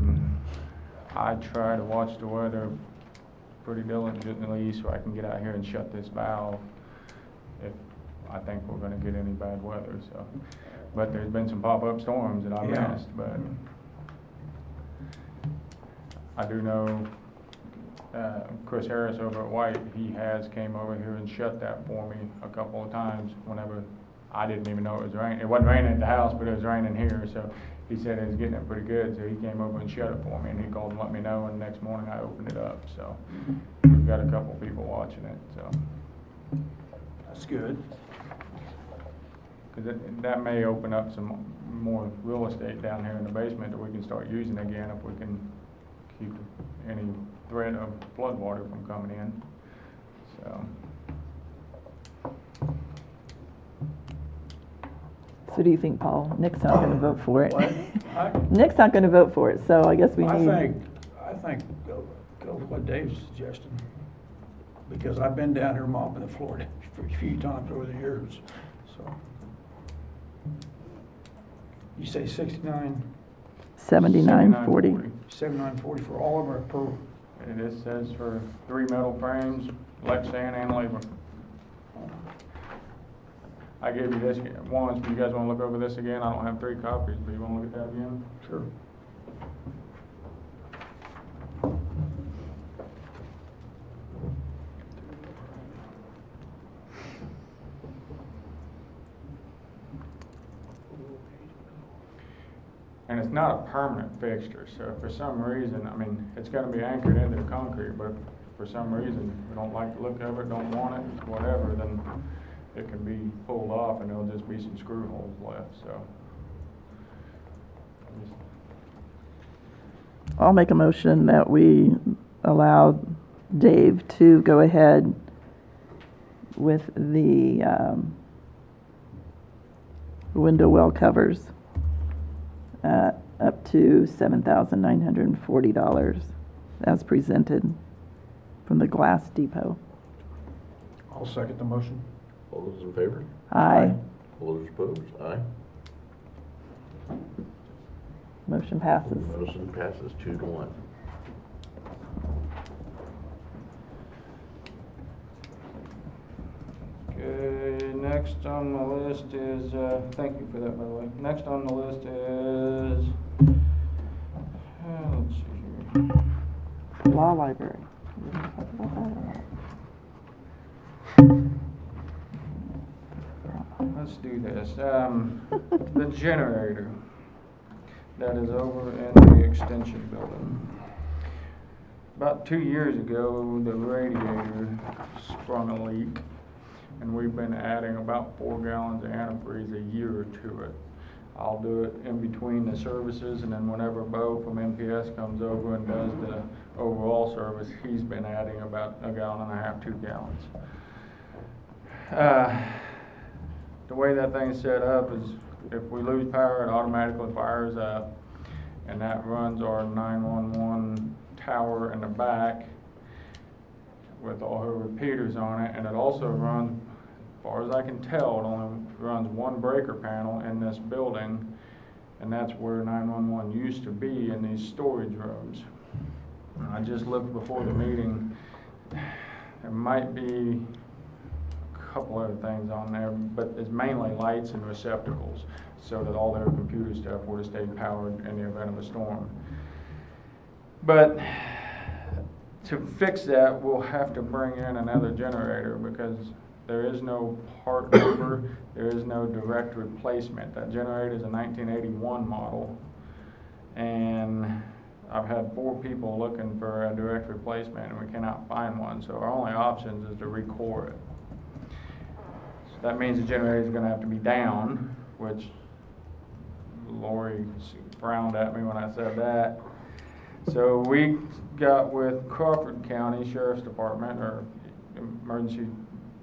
I try to watch the weather pretty diligently so I can get out here and shut this valve if I think we're gonna get any bad weather, so. But there's been some pop-up storms that I Yeah. missed, but I do know Chris Harris over at White, he has came over here and shut that for me a couple of times whenever I didn't even know it was raining. It wasn't raining at the house, but it was raining here, so he said it was getting it pretty good, so he came over and shut it for me, and he called and let me know, and the next morning I opened it up, so we've got a couple people watching it, so. That's good. Because that may open up some more real estate down here in the basement that we can start using again if we can keep any threat of flood water from coming in, so. So do you think, Paul? Nick's not going to vote for it. What? Nick's not going to vote for it, so I guess we need. I think go with what Dave's suggesting. Because I've been down here mopping the floor a few times over the years, so. You say 69, 79.40. 79.40 for all of them, or per? And this says for 3 metal frames, Lexan and labor. I gave you this once, but you guys want to look over this again? I don't have 3 copies, but you want to look at that again? Sure. And it's not a permanent fixture, so if for some reason, I mean, it's gonna be anchored into the concrete, but if for some reason we don't like the look of it, don't want it, whatever, then it can be pulled off and there'll just be some screw holes left, so. I'll make a motion that we allow Dave to go ahead with the window well covers up to $7,940 as presented from the Glass Depot. I'll second the motion. All those in favor? Aye. All those opposed? Aye. Motion passes. Motion passes 2-1. Okay, next on the list is, thank you for that, by the way. Next on the list is, let's see here. Law library. Let's do this. The generator that is over in the extension building. About 2 years ago, the radiator sprung a leak, and we've been adding about 4 gallons of antifreeze a year to it. I'll do it in between the services, and then whenever Bo from MPS comes over and does the overall service, he's been adding about 1.5 gallons, 2 gallons. The way that thing's set up is if we lose power, it automatically fires up, and that runs our 911 tower in the back with all her repeaters on it, and it also runs, as far as I can tell, it only runs one breaker panel in this building, and that's where 911 used to be, in these storage rooms. I just looked before the meeting. There might be a couple other things on there, but it's mainly lights and receptacles, so that all their computer stuff would have stayed powered in the event of a storm. But to fix that, we'll have to bring in another generator, because there is no part number, there is no direct replacement. That generator is a 1981 model, and I've had 4 people looking for a direct replacement, and we cannot find one, so our only option is to recore it. So that means the generator is going to have to be down, which Lori frowned at me when I said that. So we got with Crawford County Sheriff's Department, or Emergency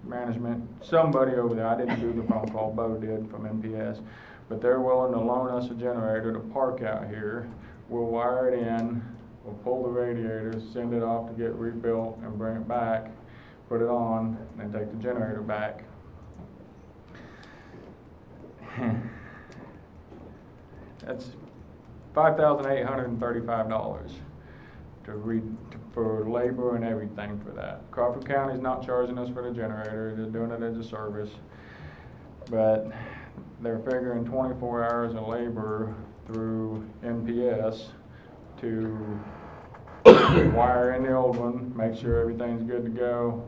Management, somebody over there. I didn't do the phone call, Bo did from MPS, but they're willing to loan us a generator to park out here. We'll wire it in, we'll pull the radiator, send it off to get rebuilt, and bring it back, put it on, and then take the generator back. That's $5,835 for labor and everything for that. Crawford County's not charging us for the generator, they're doing it as a service, but they're figuring 24 hours of labor through MPS to wire in the old one, make sure everything's good to go,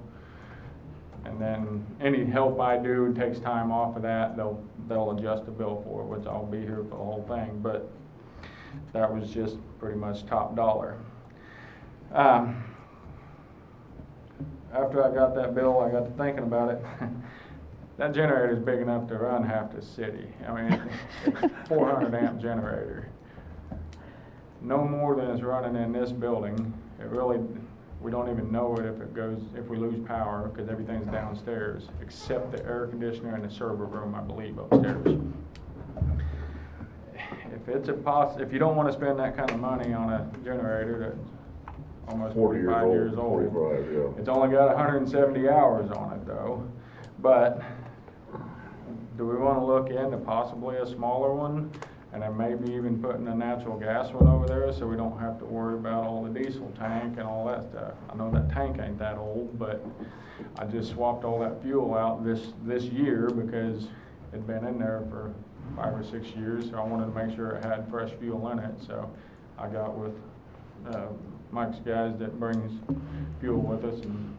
and then any help I do takes time off of that, they'll adjust the bill for it, which I'll be here for the whole thing, but that was just pretty much top dollar. After I got that bill, I got to thinking about it. That generator is big enough to run half the city. I mean, it's a 400 amp generator. No more than it's running in this building. It really, we don't even know it if we lose power, because everything's downstairs, except the air conditioner and the server room, I believe, upstairs. If you don't want to spend that kind of money on a generator that's almost 45 years old, 45, yeah. it's only got 170 hours on it though. But do we want to look into possibly a smaller one, and then maybe even putting a natural gas one over there, so we don't have to worry about all the diesel tank and all that stuff? I know that tank ain't that old, but I just swapped all that fuel out this year because it'd been in there for 5 or 6 years, so I wanted to make sure it had fresh fuel in it. So I got with Mike's guys that brings fuel with us, and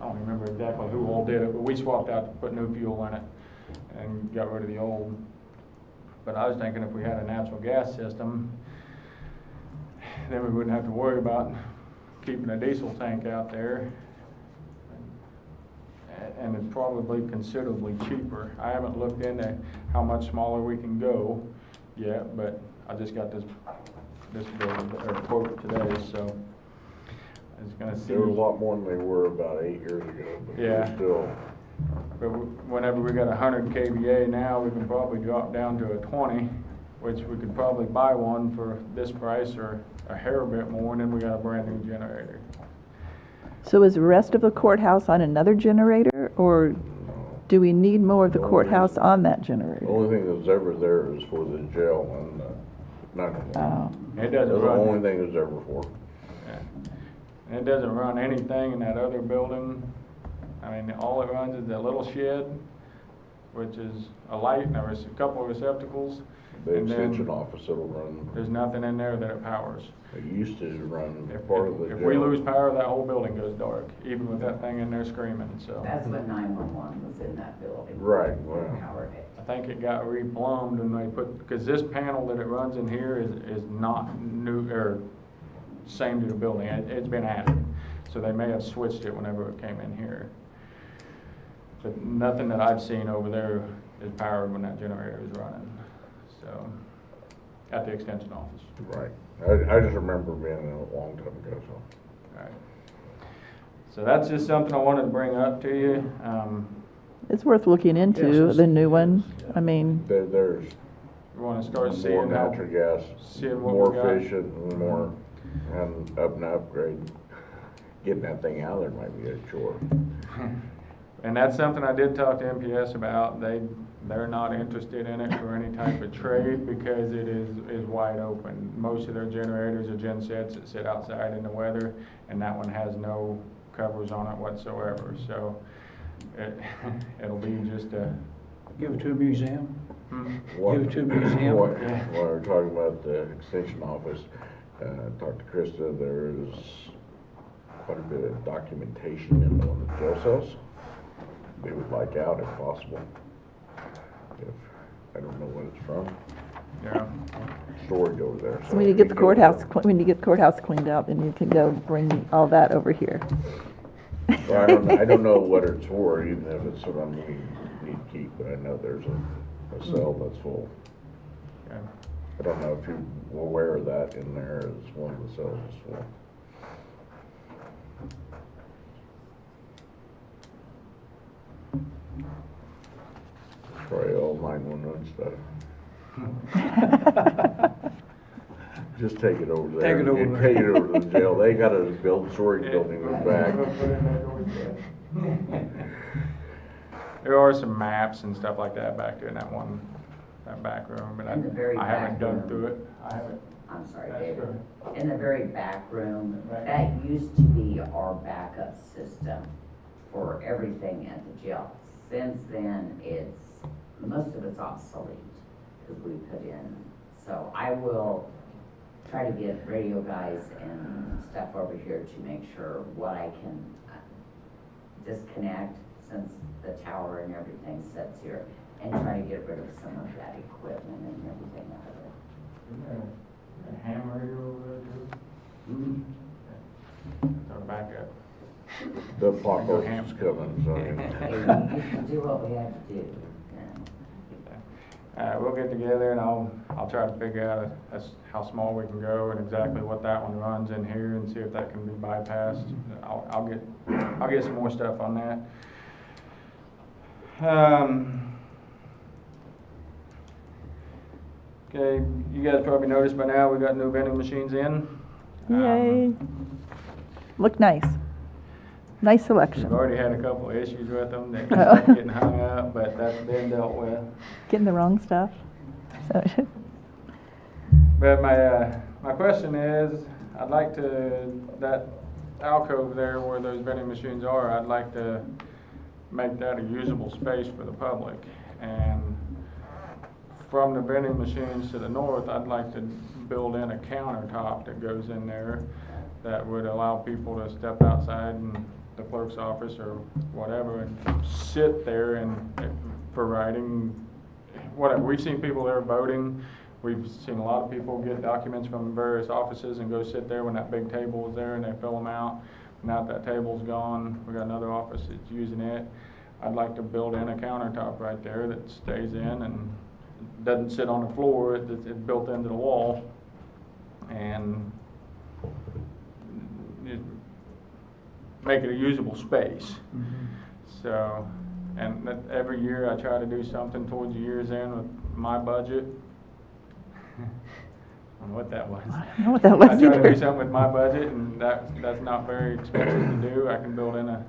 I don't remember exactly who all did it, but we swapped out to put new fuel in it and got rid of the old. But I was thinking if we had a natural gas system, then we wouldn't have to worry about keeping a diesel tank out there. And it's probably considerably cheaper. I haven't looked into how much smaller we can go yet, but I just got this bill or quote today, so I was gonna see. They were a lot more than they were about 8 years ago, but yeah. they're still. But whenever we got 100 kVA now, we can probably drop down to a 20, which we could probably buy one for this price or a hair bit more, and then we got a brand new generator. So is the rest of the courthouse on another generator, or do we need more of the courthouse on that generator? The only thing that's ever there is for the jail and 911. Oh. It doesn't That's run. the only thing it's ever for. Yeah. And it doesn't run anything in that other building. I mean, all it runs is that little shed, which is a light, and there's a couple of receptacles. The and then extension office that'll run. There's nothing in there that it powers. It used to run If part of the jail. If we lose power, that whole building goes dark, even with that thing in there screaming, so. That's what 911 was in that building. Right, well. Powered it. I think it got replumbed and they put, because this panel that it runs in here is not new, or same to the building, it's been added. So they may have switched it whenever it came in here. But nothing that I've seen over there is powered when that generator is running. so, at the extension office. Right. I just remember being in a long time ago, so. Alright. So that's just something I wanted to bring up to you. It's worth looking into, Yes, the new one. I mean, There's We wanna start more seeing how, natural gas, seeing what more we got. efficient, and more, and up and upgrade. Getting that thing out of there might be a chore. And that's something I did talk to MPS about. They're not interested in it for any type of trade because it is wide open. Most of their generators are gen sets that sit outside in the weather, and that one has no covers on it whatsoever. So it'll be just a. Give it to a museum. What- Give it to a museum. While we're talking about the extension office, talked to Krista, there's quite a bit of documentation in one of the jail cells. We would like out if possible. I don't know what it's from. Yeah. Storage over there. so when you get the courthouse, when you get the courthouse cleaned out, then you can go bring all that over here. Well, I don't know what it's for, even if it's something we need to keep, but I know there's a cell that's full. Okay. I don't know if you're aware of that in there, as one of the cells is full. Probably all 911 stuff. Just take it over there. Take it over and there. Take it over to the jail. They got a storage building in the back. There are some maps and stuff like that back there in that back room, but In the very I haven't back done room. through it. I haven't. I'm sorry, That's David. good. In the very back room, Right. that used to be our backup system for everything at the jail. Since then, most of it's obsolete, because we put in, so I will try to get radio guys and stuff over here to make sure what I can disconnect, since the tower and everything sits here, and try to get rid of some of that equipment and everything out of it. A ham radio over there too? Mhm. That's our backup. The apocalypse is coming, so. Hey, we used to do what we had to do, yeah. We'll get together and I'll try to figure out how small we can go and exactly what that one runs in here and see if that can be bypassed. I'll get some more stuff on that. Okay, you guys probably noticed by now we got new vending machines in. Yay. Look nice. Nice We've selection. already had a couple of issues with them that Oh. keep getting hung up, but that's been dealt with. Getting the wrong stuff. So, But my question is, I'd like to, that alcove there where those vending machines are, I'd like to make that a usable space for the public. And from the vending machines to the north, I'd like to build in a countertop that goes in there that would allow people to step outside and the clerk's office or whatever and sit there and for writing, whatever. We've seen people there voting. We've seen a lot of people get documents from various offices and go sit there when that big table is there and they fill them out. Now that table's gone, we got another office that's using it. I'd like to build in a countertop right there that stays in and doesn't sit on the floor. It's built into the wall, and make it a usable space. So, and every year I try to do something towards the year's end with my budget. I don't know what that was. I don't know what that was I try to either. do something with my budget, and that's not very expensive to do. I can build in a.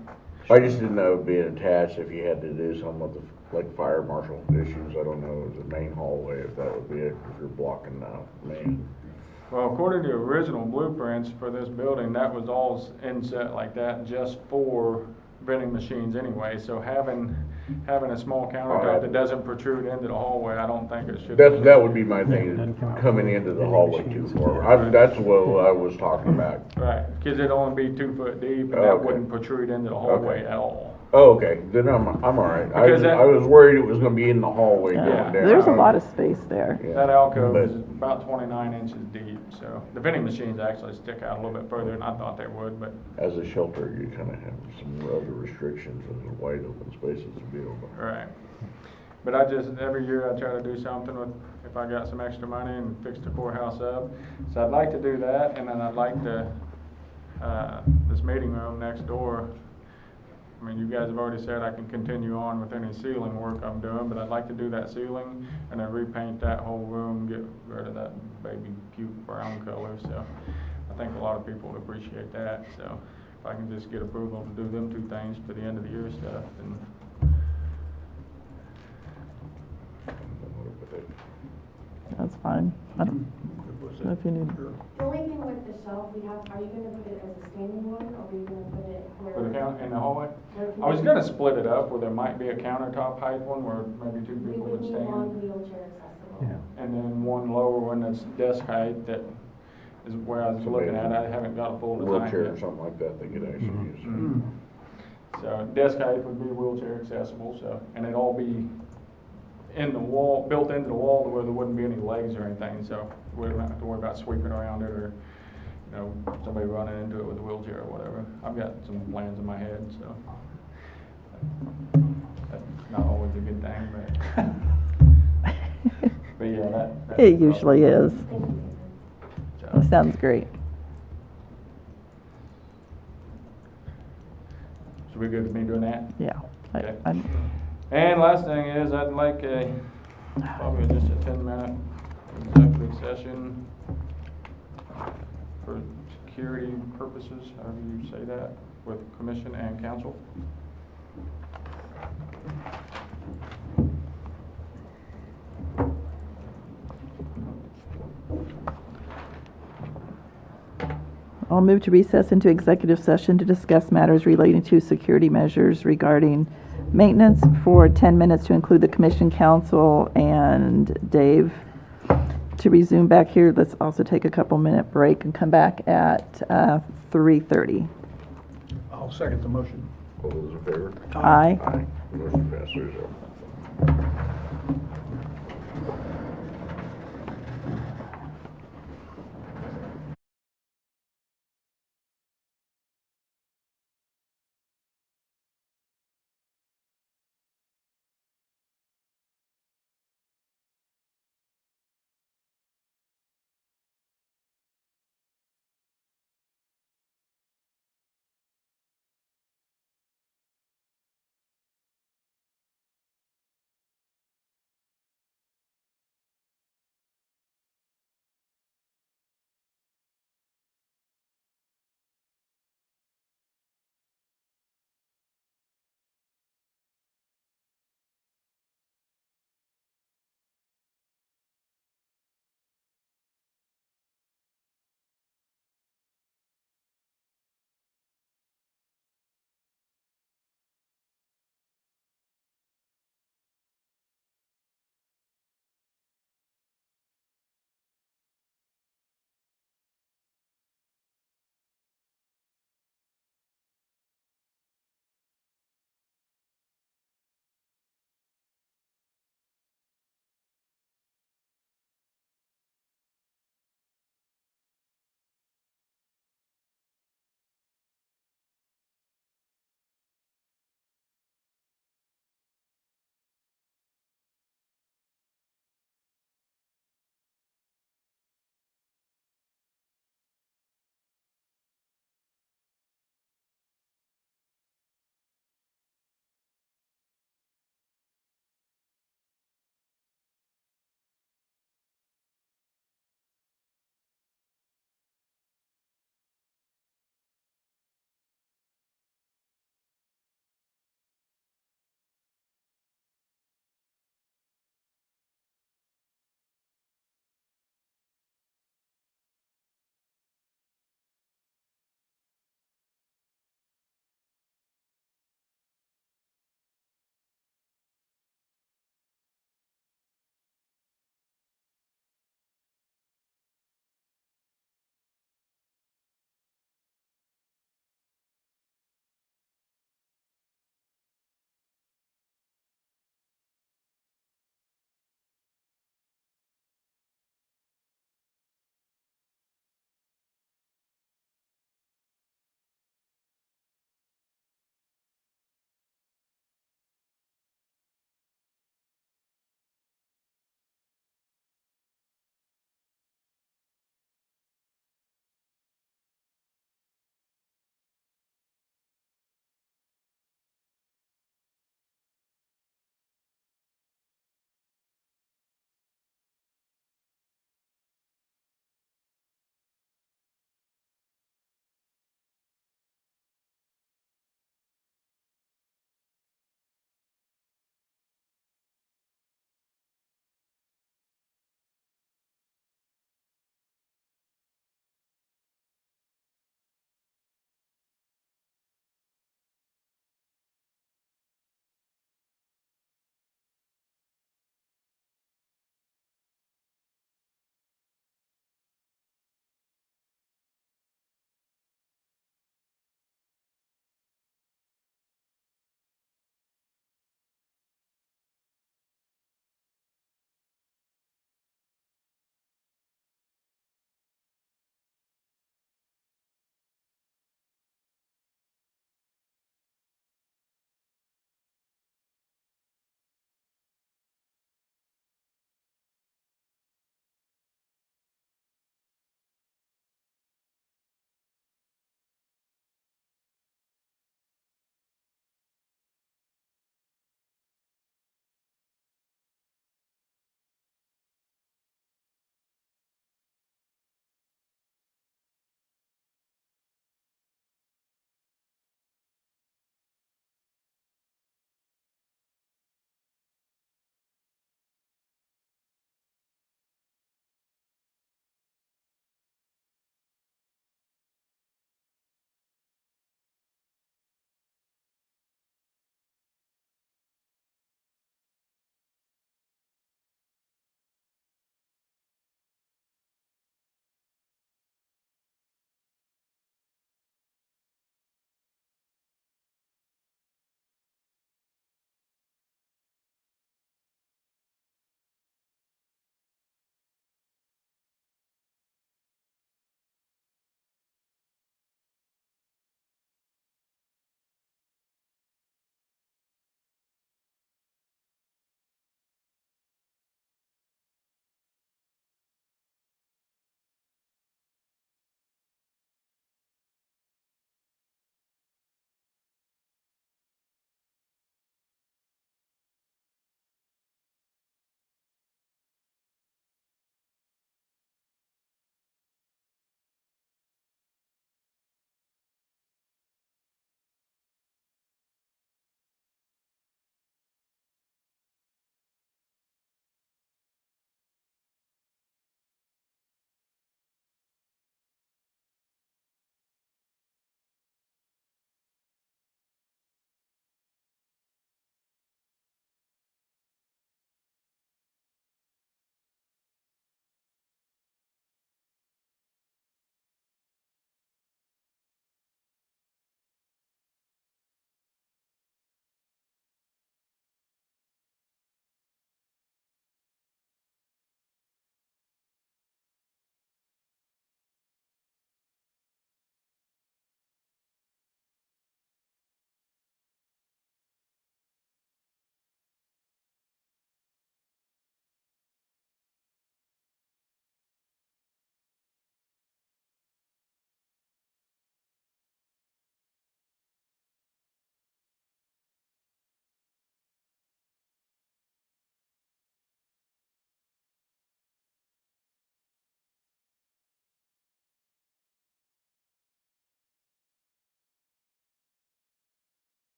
I just didn't know it being attached, if you had to do something with the, like fire marshal issues, I don't know, the main hallway, if that would be it, if you're blocking the main. Well, according to the original blueprints for this building, that was all inset like that just for vending machines anyway. So having a small countertop that doesn't protrude into the hallway, I don't think it should. That would be my thing, is coming into the hallway too far. That's what I was talking about. Right, because it'd only be 2 foot deep, and that Okay. wouldn't protrude into the hallway at all. Oh, okay, then I'm all right. Because I was worried it was gonna be in the hallway going Yeah. down. There's a lot of space there. Yeah. That alcove But- is about 29 inches deep, so the vending machines actually stick out a little bit further than I thought they would, but As a shelter, you kinda have some other restrictions as a wide open spaces to be able to. right. But I just, every year I try to do something with, if I got some extra money and fix the courthouse up. So I'd like to do that, and then I'd like to, this meeting room next door, I mean, you guys have already said I can continue on with any ceiling work I'm doing, but I'd like to do that ceiling and then repaint that whole room, get rid of that baby cute brown color, so I think a lot of people would appreciate that, so if I can just get approval to do them two things for the end of the year stuff, then. That's fine. I don't know if you need. The only thing with the shelf, we have, are you gonna put it as a standing one, or are you gonna put it where? For the count, in the hallway? where I was people- gonna split it up where there might be a countertop height one where maybe two We people would would need one stand. wheelchair accessible. And then one lower one that's desk height that is where I was looking at. I haven't got a full design Wheelchair or yet. something like that, they could actually use. Mhm. So desk height would be wheelchair accessible, so, and it'd all be in the wall, built into the wall to where there wouldn't be any legs or anything, so we don't have to worry about sweeping around it or, you know, somebody running into it with a wheelchair or whatever. I've got some plans in my head, so. That's not always a good thing, but yeah, that. It usually is. That sounds great. So we good with me doing that? Yeah. Okay. I'm- And last thing is, I'd like probably just a 10-minute executive session for security purposes, however you say that, with commission and council. I'll move to recess into executive session to discuss matters relating to security measures regarding maintenance for 10 minutes to include the commission, council, and Dave. To resume back here, let's also take a couple-minute break and come back at 3:30. I'll second the motion. All those in favor? Aye. Aye. Motion passes 3-0.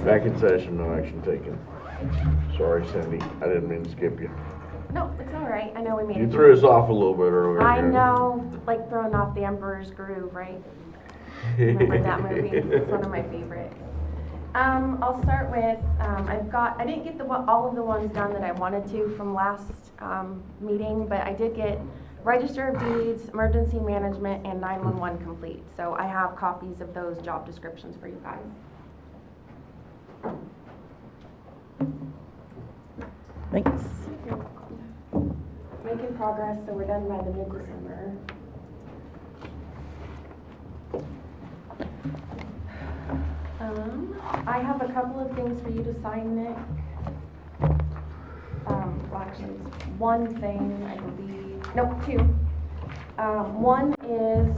Back in session, no action taken. Sorry, Cindy, I didn't mean to skip you. No, it's all right. I know we made You it. threw us off a little bit earlier. I didn't you? know, like throwing off the Emperor's Groove, right? Remember that movie? It's one of my favorites. I'll start with, I didn't get all of the ones done that I wanted to from last, meeting, but I did get Register of Deeds, Emergency Management, and 911 complete. So I have copies of those job descriptions for you guys. Thanks. Making progress, so we're done by the mid-December. I have a couple of things for you to sign, Nick. Well, actually, it's one thing, I believe, no, two. One is,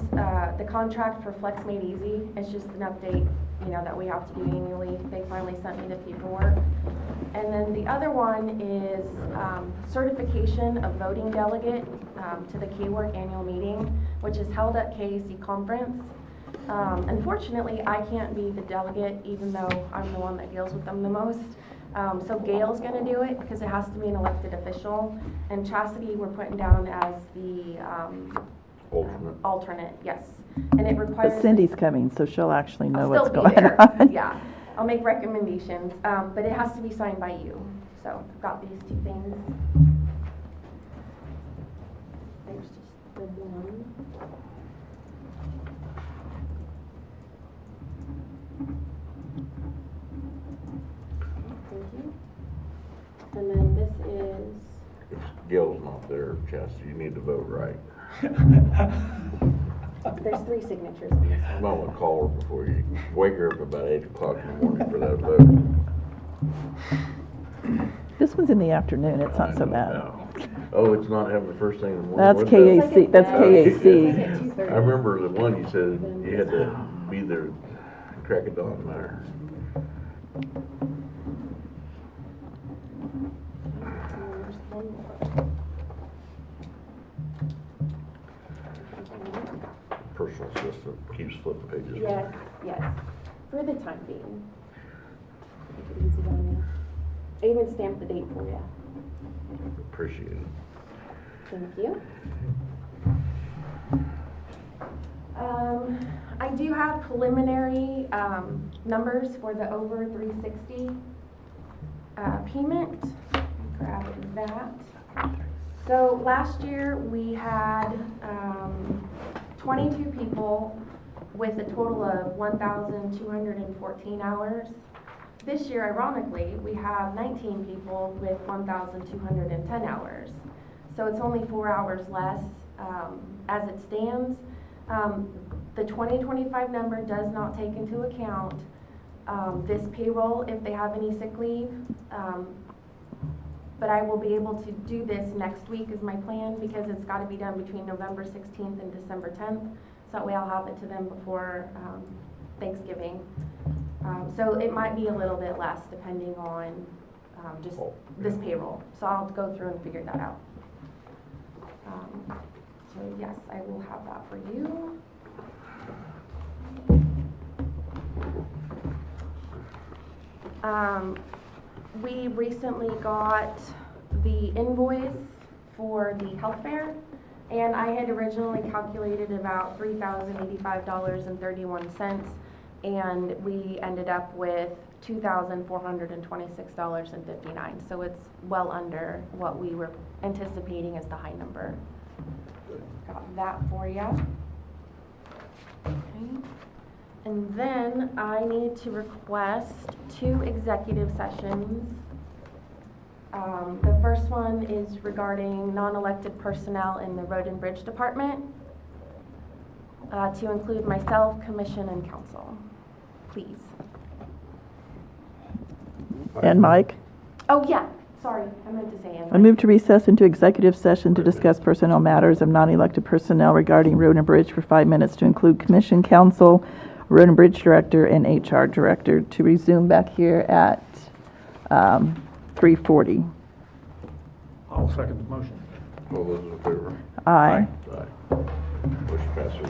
the contract for Flex Made Easy. It's just an update, you know, that we have to do annually. They finally sent me the paperwork. And then the other one is, certification of voting delegate, to the K-Work annual meeting, which is held at KAC conference. Unfortunately, I can't be the delegate, even though I'm the one that deals with them the most. So Gail's gonna do it, because it has to be an elected official, and Chastity we're putting down as the, alternate, yes. And it requires. But Cindy's coming, so she'll actually know I'll what's still be going there. on. Yeah, I'll make recommendations, but it has to be signed by you. So I've got these two things. There's just the one. Thank you. And then this is, If Gail's not there, Chastity, you need to vote right. there's 3 signatures on this You one. might want to call her before you wake her up about 8 o'clock in the morning for that vote. This one's in the afternoon, it's not so bad. No. Oh, it's not having the first thing in the morning? That's What's that? KAC, that's Oh, KAC. I remember the one you said you had to be there crack of dawn there. There's one more. Personal assistant keeps flipping pages. Yes, yes, for the time being. Make it easy on you. I even stamped the date for you. Appreciate it. Thank you. I do have preliminary, numbers for the over 360, payment. Grab that. So last year, we had, 22 people with a total of 1,214 hours. This year, ironically, we have 19 people with 1,210 hours. So it's only 4 hours less, as it stands. The 2025 number does not take into account, this payroll if they have any sick leave. But I will be able to do this next week is my plan, because it's gotta be done between November 16th and December 10th. So that way I'll have it to them before, Thanksgiving. So it might be a little bit less depending on, just this payroll. So I'll go through and figure that out. So yes, I will have that for you. We recently got the invoice for the health fair, and I had originally calculated about $3,085.31, and we ended up with $2,426.59. So it's well under what we were anticipating as the high number. Got that for you. Okay. And then I need to request 2 executive sessions. The first one is regarding non-elected personnel in the Road and Bridge Department, to include myself, commission, and council. Please. And Mike? Oh, yeah, sorry, I meant to say I move to recess into executive session to discuss personnel matters of non-elected personnel regarding Road and Bridge for 5 minutes to include commission, council, Road and Bridge Director, and HR Director, to resume back here at 3:40. I'll second the motion. All those in favor? Aye. Aye. Motion passes.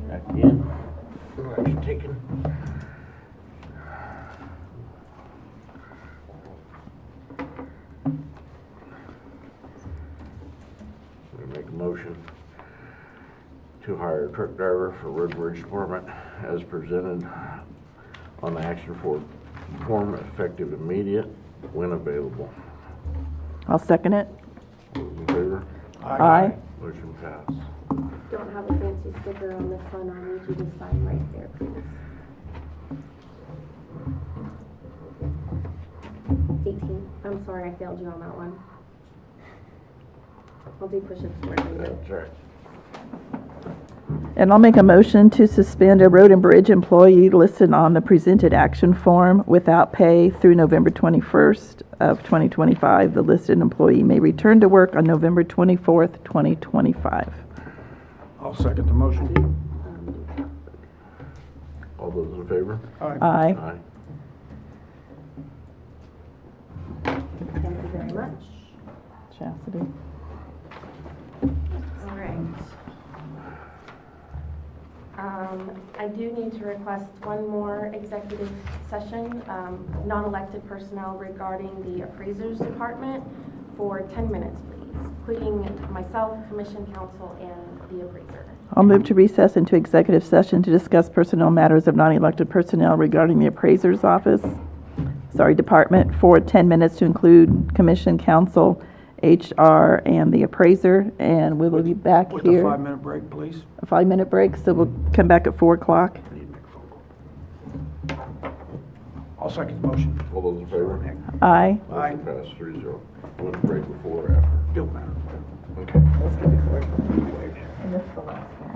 Back in. No action taken. We make a motion to hire a truck driver for Road and Bridge Department as presented on the action form effective immediate when available. I'll second it. Those in favor? Aye. Motion passed. Don't have a fancy sticker on this one, I'll need you to sign right there, please. 18, I'm sorry I failed you on that one. I'll do push-ups for you. That's right. And I'll make a motion to suspend a road and bridge employee listed on the presented action form without pay through November 21st of 2025. The listed employee may return to work on November 24th, 2025. I'll second the motion. All those in favor? Aye. Aye. Aye. Thank you very much. Chastity. All right. I do need to request one more executive session, non-elected personnel regarding the appraisers department for 10 minutes, please, including myself, commission counsel, and the appraiser. I'll move to recess into executive session to discuss personnel matters of non-elected personnel regarding the appraiser's department for 10 minutes to include commission, council, HR, and the appraiser, and we will be back With a here. 5-minute break, please. A 5-minute break, so we'll come back at 4 o'clock. I need to make a phone call. I'll second the motion. All those in favor? Aye. Aye. Motion passed 3-0. Want to break before or after? Don't matter. Okay. And this is the last one.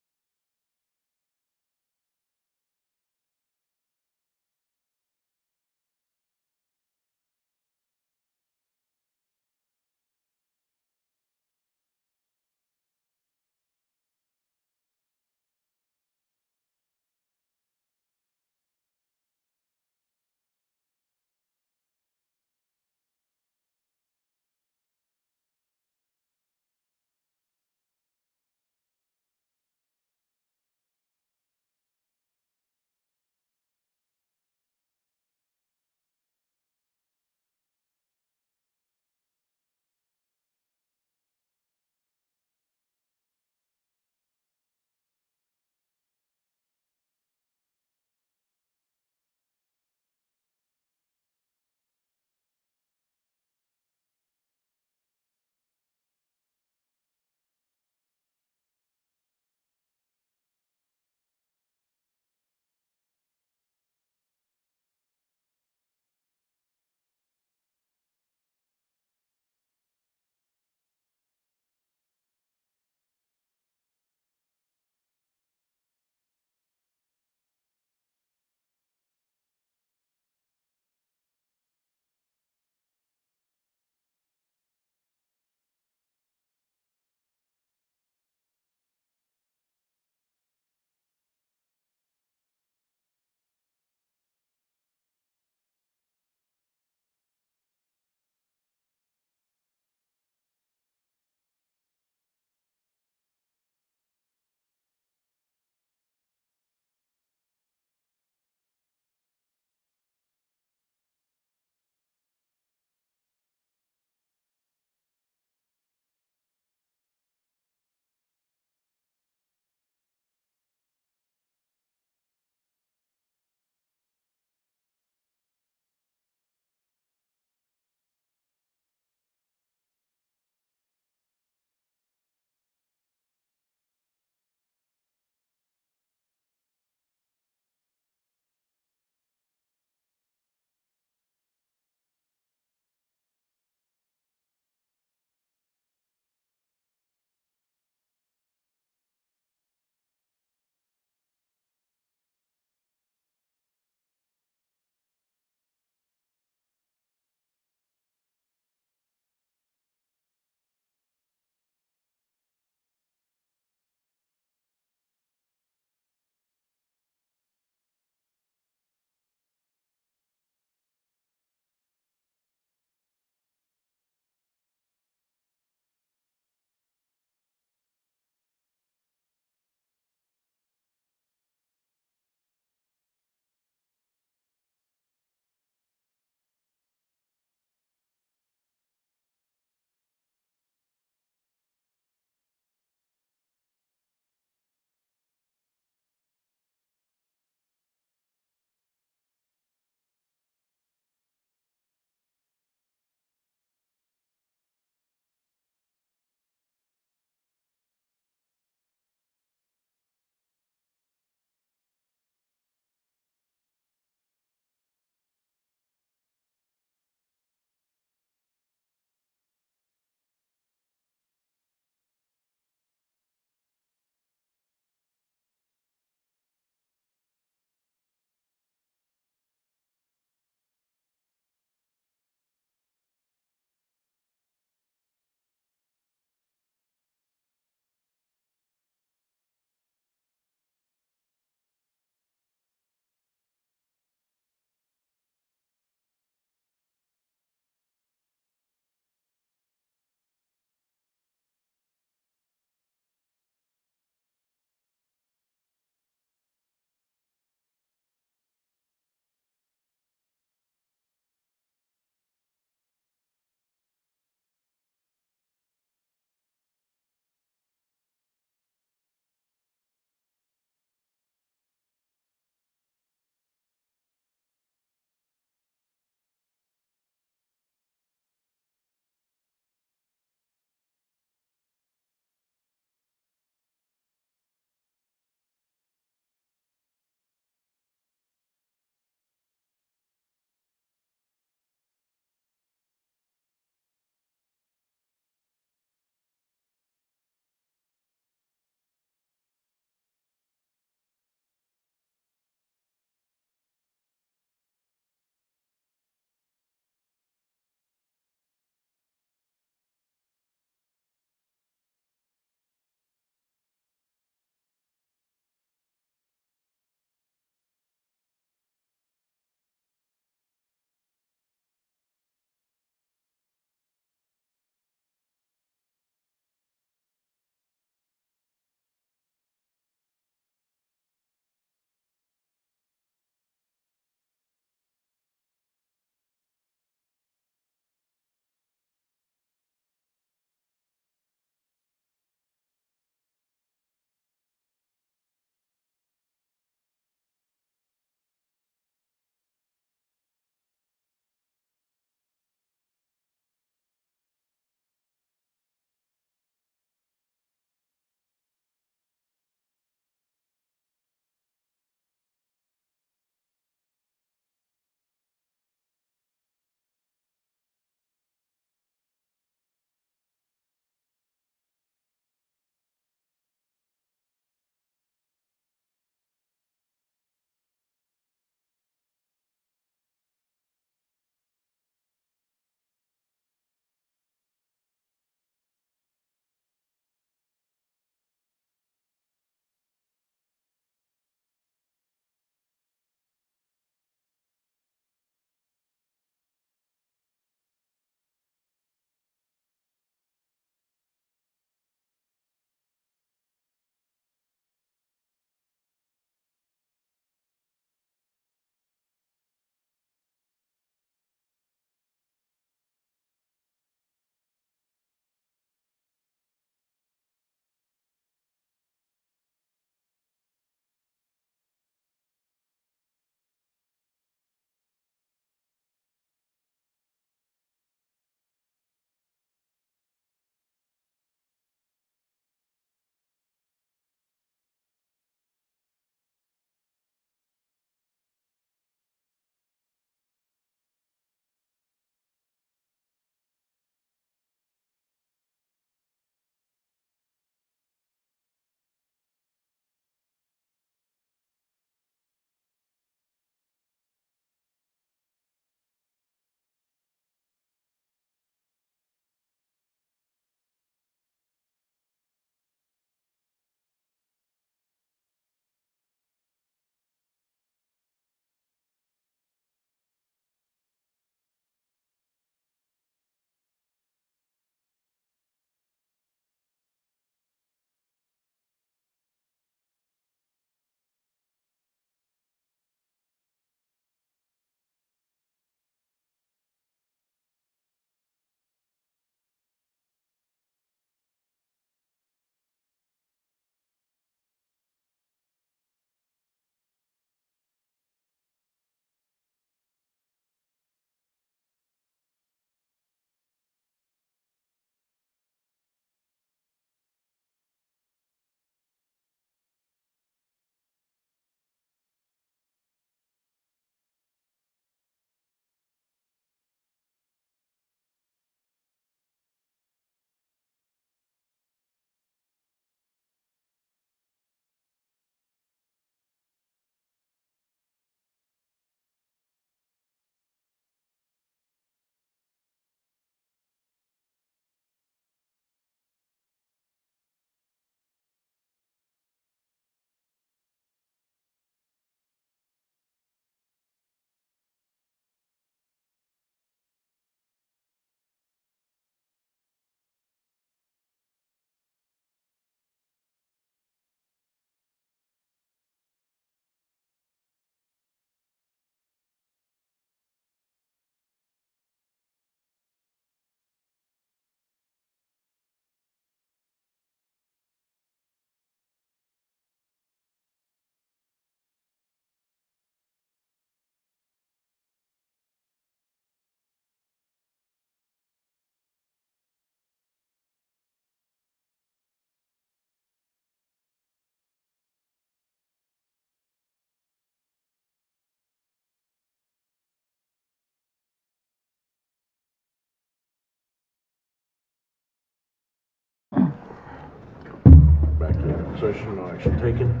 session, no action taken.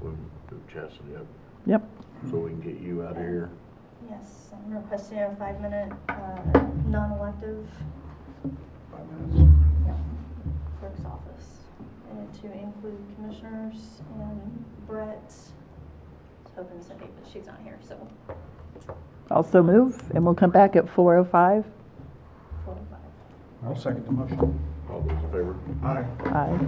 We'll move Chastity up Yep. so we can get you out of here. Yes, I'm requesting a 5-minute, non-elective 5 minutes. clerk's office. And to include commissioners and Brett. I was hoping Cindy, but she's not here, so Also move, and we'll come back at 4:05. 4:05. I'll second the motion. All those in favor? Aye. Aye.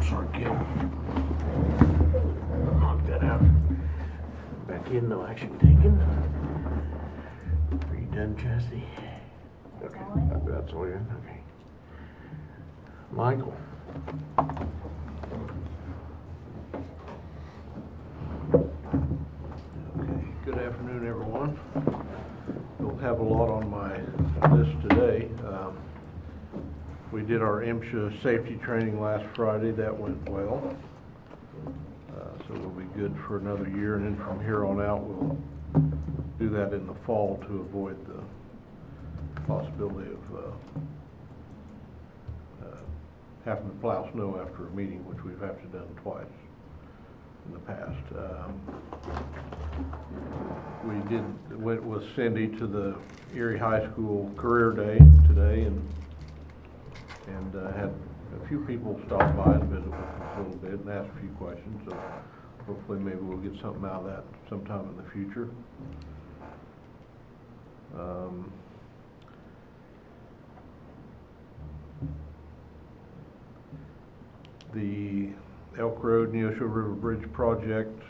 sorry, kid. Knock that out. Back in, no action taken. Are you done, Chastity? Okay, that's all you, okay. Michael? Okay, good afternoon, everyone. Don't have a lot on my list today. We did our MSHA safety training last Friday. That went well. So we'll be good for another year, and then from here on out, we'll do that in the fall to avoid the possibility of having to plow snow after a meeting, which we've had to done twice in the past. We went with Cindy to the Erie High School Career Day today, and had a few people stop by and visit with us a little bit and ask a few questions. So hopefully maybe we'll get something out of that sometime in the future. The Elk Road Neosho River Bridge project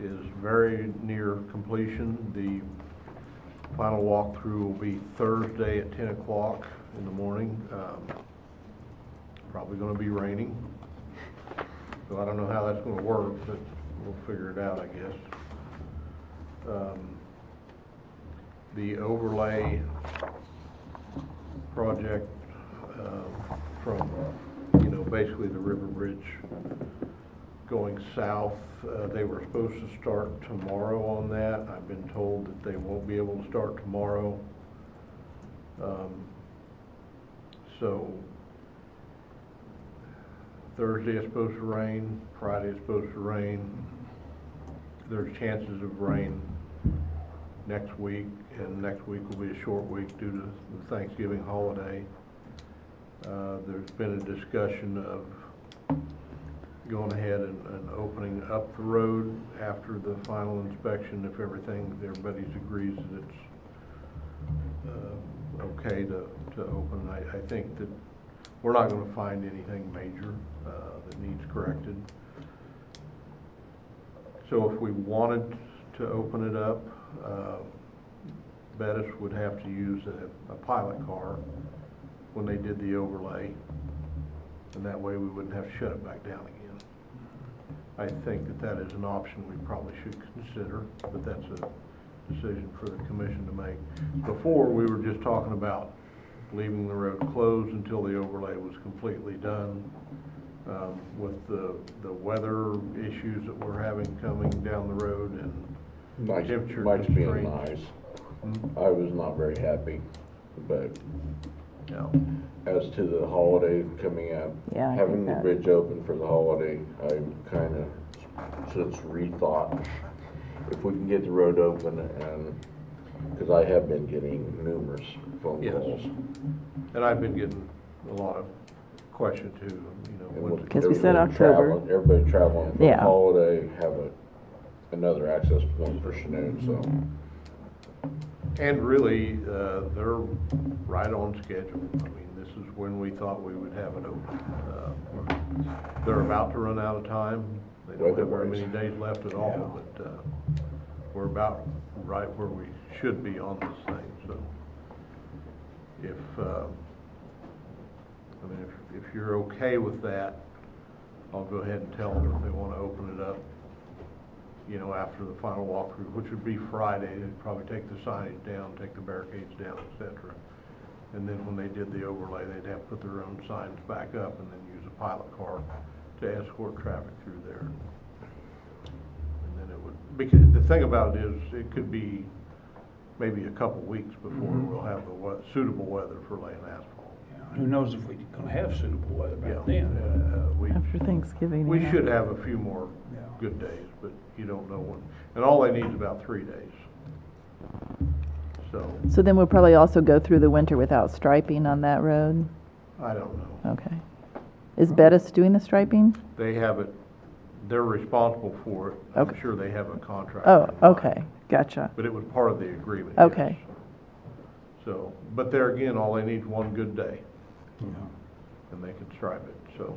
is very near completion. The final walkthrough will be Thursday at 10 o'clock in the morning. Probably going to be raining, so I don't know how that's going to work, but we'll figure it out, I guess. The overlay project from, basically the river bridge going south, they were supposed to start tomorrow on that. I've been told that they won't be able to start tomorrow. So Thursday is supposed to rain, Friday is supposed to rain. There's chances of rain next week, and next week will be a short week due to the Thanksgiving holiday. There's been a discussion of going ahead and opening up the road after the final inspection if everybody agrees that it's okay to open. I think that we're not going to find anything major that needs corrected. So if we wanted to open it up, Bettis would have to use a pilot car when they did the overlay, and that way we wouldn't have to shut it back down again. I think that is an option we probably should consider, but that's a decision for the commission to make. Before, we were just talking about leaving the road closed until the overlay was completely done. With the weather issues that we're having coming down the road and temperature Mike's being constraints. nice. I was not very happy, but as to the holiday coming up, Yeah, I having think the that- bridge open for the holiday, I kind of since rethought if we can get the road open, and because I have been getting numerous phone Yes. calls. And I've been getting a lot of questions too, Because we said October. Everybody traveling for the Yeah. holiday, have another access point for Chinook, so. And really, they're right on schedule. I mean, this is when we thought we would have it open. They're about to run out of time. They don't have very many days left at all, but we're about right where we should be on this thing. So if you're okay with that, I'll go ahead and tell them if they want to open it up, after the final walkthrough, which would be Friday. They'd probably take the signage down, take the barricades down, etc. And then when they did the overlay, they'd have to put their own signs back up and then use a pilot car to escort traffic through there. And then it would, because the thing about it is, it could be maybe a couple weeks before we'll have the suitable weather for laying asphalt. Who knows if we're gonna have suitable weather back then? After Thanksgiving. We yeah. should have a few more good days, but you don't know when. And all they need is about 3 days. So then we'll probably also go through the winter without striping on that road? I don't know. Okay. Is Bettis doing the striping? They have it, they're responsible for it. I'm Okay. sure they have a contract. Oh, okay, gotcha. But it was part of the agreement. Okay. yes. So, but there again, all they need is one good day. And they can stripe it, so.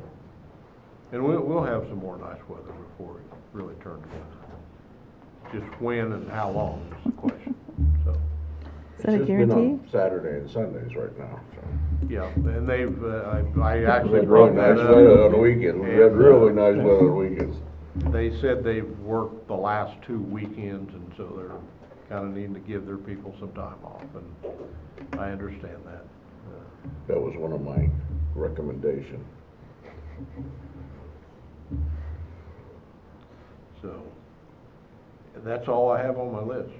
And we'll have some more nice weather before it really turns winter. Just when and how long is the question, so. Is that a It's just been guarantee? on Saturday and Sundays right now, so. Yeah, and they've, I actually We've had really brought that nice up. weather on the weekends, we've had And, really nice weather on the weekends. They said they've worked the last 2 weekends, and so they're kinda needing to give their people some time off, and I understand that. That was one of my recommendations. So, and that's all I have on my list.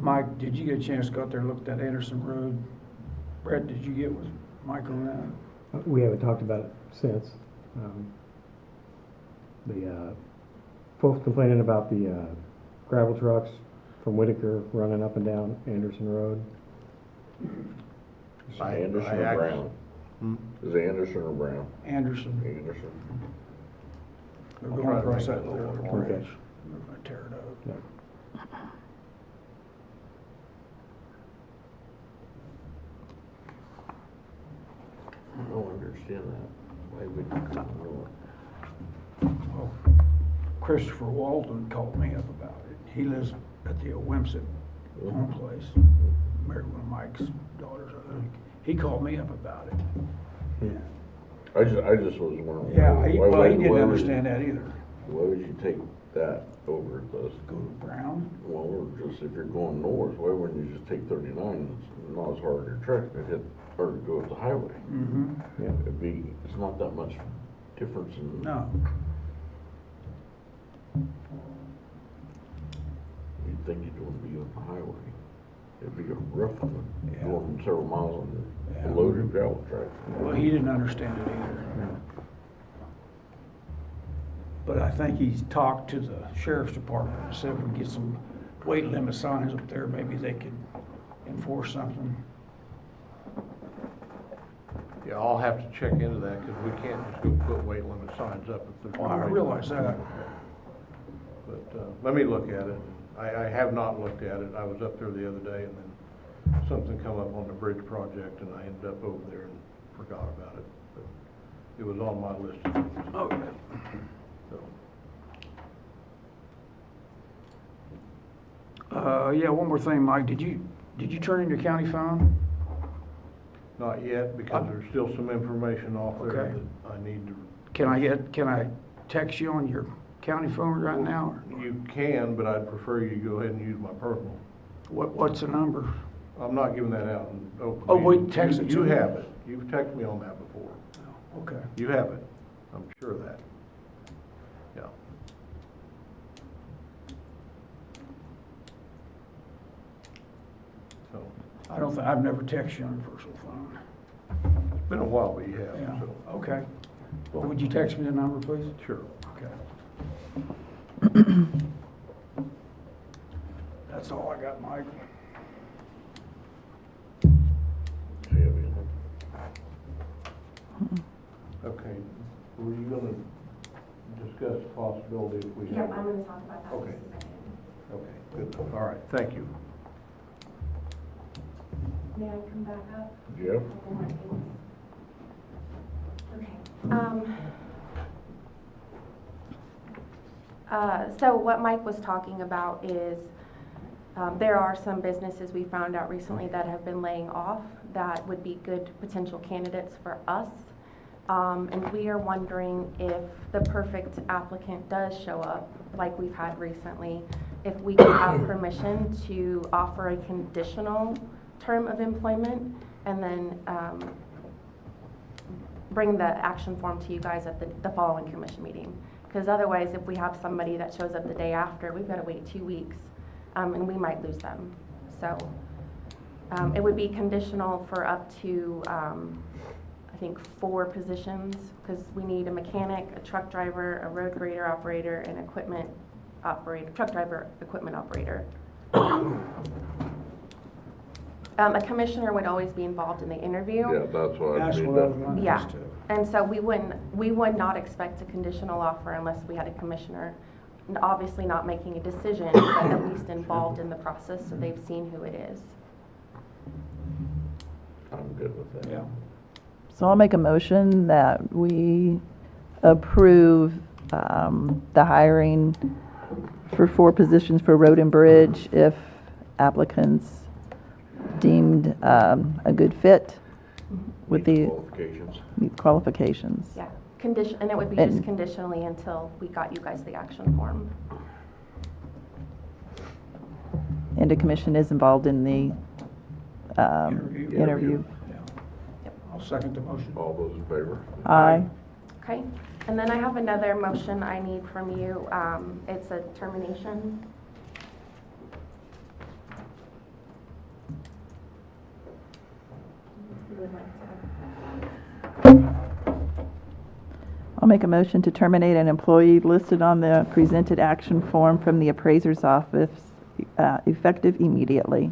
Mike, did you get a chance to go out there and look at that Anderson Road? Brett, did you get with Mike on that? We haven't talked about it since. The folks complaining about the gravel trucks from Whitaker running up and down Anderson Road. Is it Anderson or Brown? Is it Anderson or Brown? Anderson, Anderson. they're I'll going try to across make that it a little little more. bridge. They're gonna tear it up. Yeah. I don't understand that. Why would you come Well, Christopher Walden called me up about it. He lives at the Wimsett home place, married one of Mike's daughters, I think. He called me up about it. I just was wondering. Yeah, why he would- didn't why understand that either. Why would you take that over the, Go to Brown? well, or just if you're going north, why wouldn't you just take 39? It's not as hard to track to hit, or to go up the highway. Mm-hmm. Yeah. It's not that much difference in. No. You'd think you'd want to be on the highway. It'd be a rough one, Yeah. going several miles on Yeah. a loaded gravel track. Well, he didn't understand it either. But I think he's talked to the sheriff's department and said if we get some weight limit signs up there, maybe they could enforce something. Yeah, I'll have to check into that, because we can't just go put weight limit signs up if there's. Well, no I weight realize limit. that. But, let me look at it. I have not looked at it. I was up there the other day, and then something come up on the bridge project, and I ended up over there and forgot about it. But it was on my list of things. Oh, yeah. So, Yeah, one more thing, Mike. Did you turn in your county phone? not yet, because there's still some information off there Okay. that I need to. Can I text you on your county phone right now? Or You can, but I'd prefer you go ahead and use my personal. what's the number? I'm not giving that out in open. Oh, wait, meeting. text it to You me. have it. You've texted me on that before. Okay. You have it. I'm sure of that. Yeah. So, I've never texted you on your personal phone. it's been a while, but you have, Yeah, so, okay. Well, would you text me the number, please? sure. Okay. That's all I got, Mike. Do you have anything? Okay. Were you gonna discuss the possibility if we have? Yep, I'm gonna talk about that. in Okay. just a second. Okay, good. All right, thank you. May I come back up? Yeah. Couple more things. Okay. So what Mike was talking about is, there are some businesses we found out recently that have been laying off that would be good potential candidates for us. And we are wondering if the perfect applicant does show up, like we've had recently, if we could have permission to offer a conditional term of employment and then bring the action form to you guys at the following commission meeting. Because otherwise, if we have somebody that shows up the day after, we've got to wait 2 weeks, and we might lose them. So it would be conditional for up to, I think, 4 positions, because we need a mechanic, a truck driver, a road grader operator, and equipment operator, truck driver, equipment operator. A commissioner would always be involved in the interview. Yeah, that's what I That's need what I was to. gonna Yeah, ask too. and so we would not expect a conditional offer unless we had a commissioner, and obviously not making a decision, but at least involved in the process, so they've seen who it is. I'm good with that. Yeah. So I'll make a motion that we approve the hiring for 4 positions for road and bridge if applicants deemed a good fit with Meet the qualifications. meet qualifications. Yeah, and it would be And- just conditionally until we got you guys the action form. And the commission is involved in the Interview. interview. Yeah. I'll second the motion. All those in favor? Aye. Okay, and then I have another motion I need from you. It's a termination. I'll make a motion to terminate an employee listed on the presented action form from the appraiser's office, effective immediately.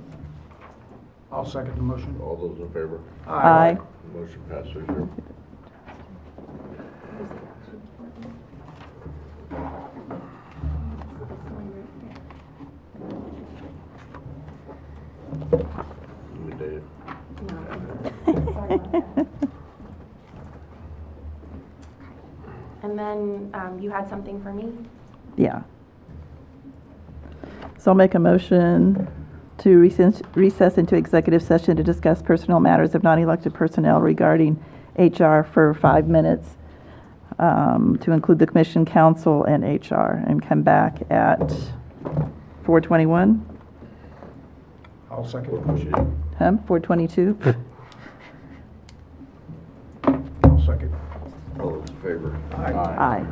I'll second the motion. All those in favor? Aye. Motion passes 3-0. We did. And then you had something for me? Yeah. So I'll make a motion to recess into executive session to discuss personnel matters of non-elected personnel regarding HR for 5 minutes, to include the commission, council, and HR, and come back at 4:21? I'll second the motion. 4:22? I'll second. All those in favor? Aye. Aye.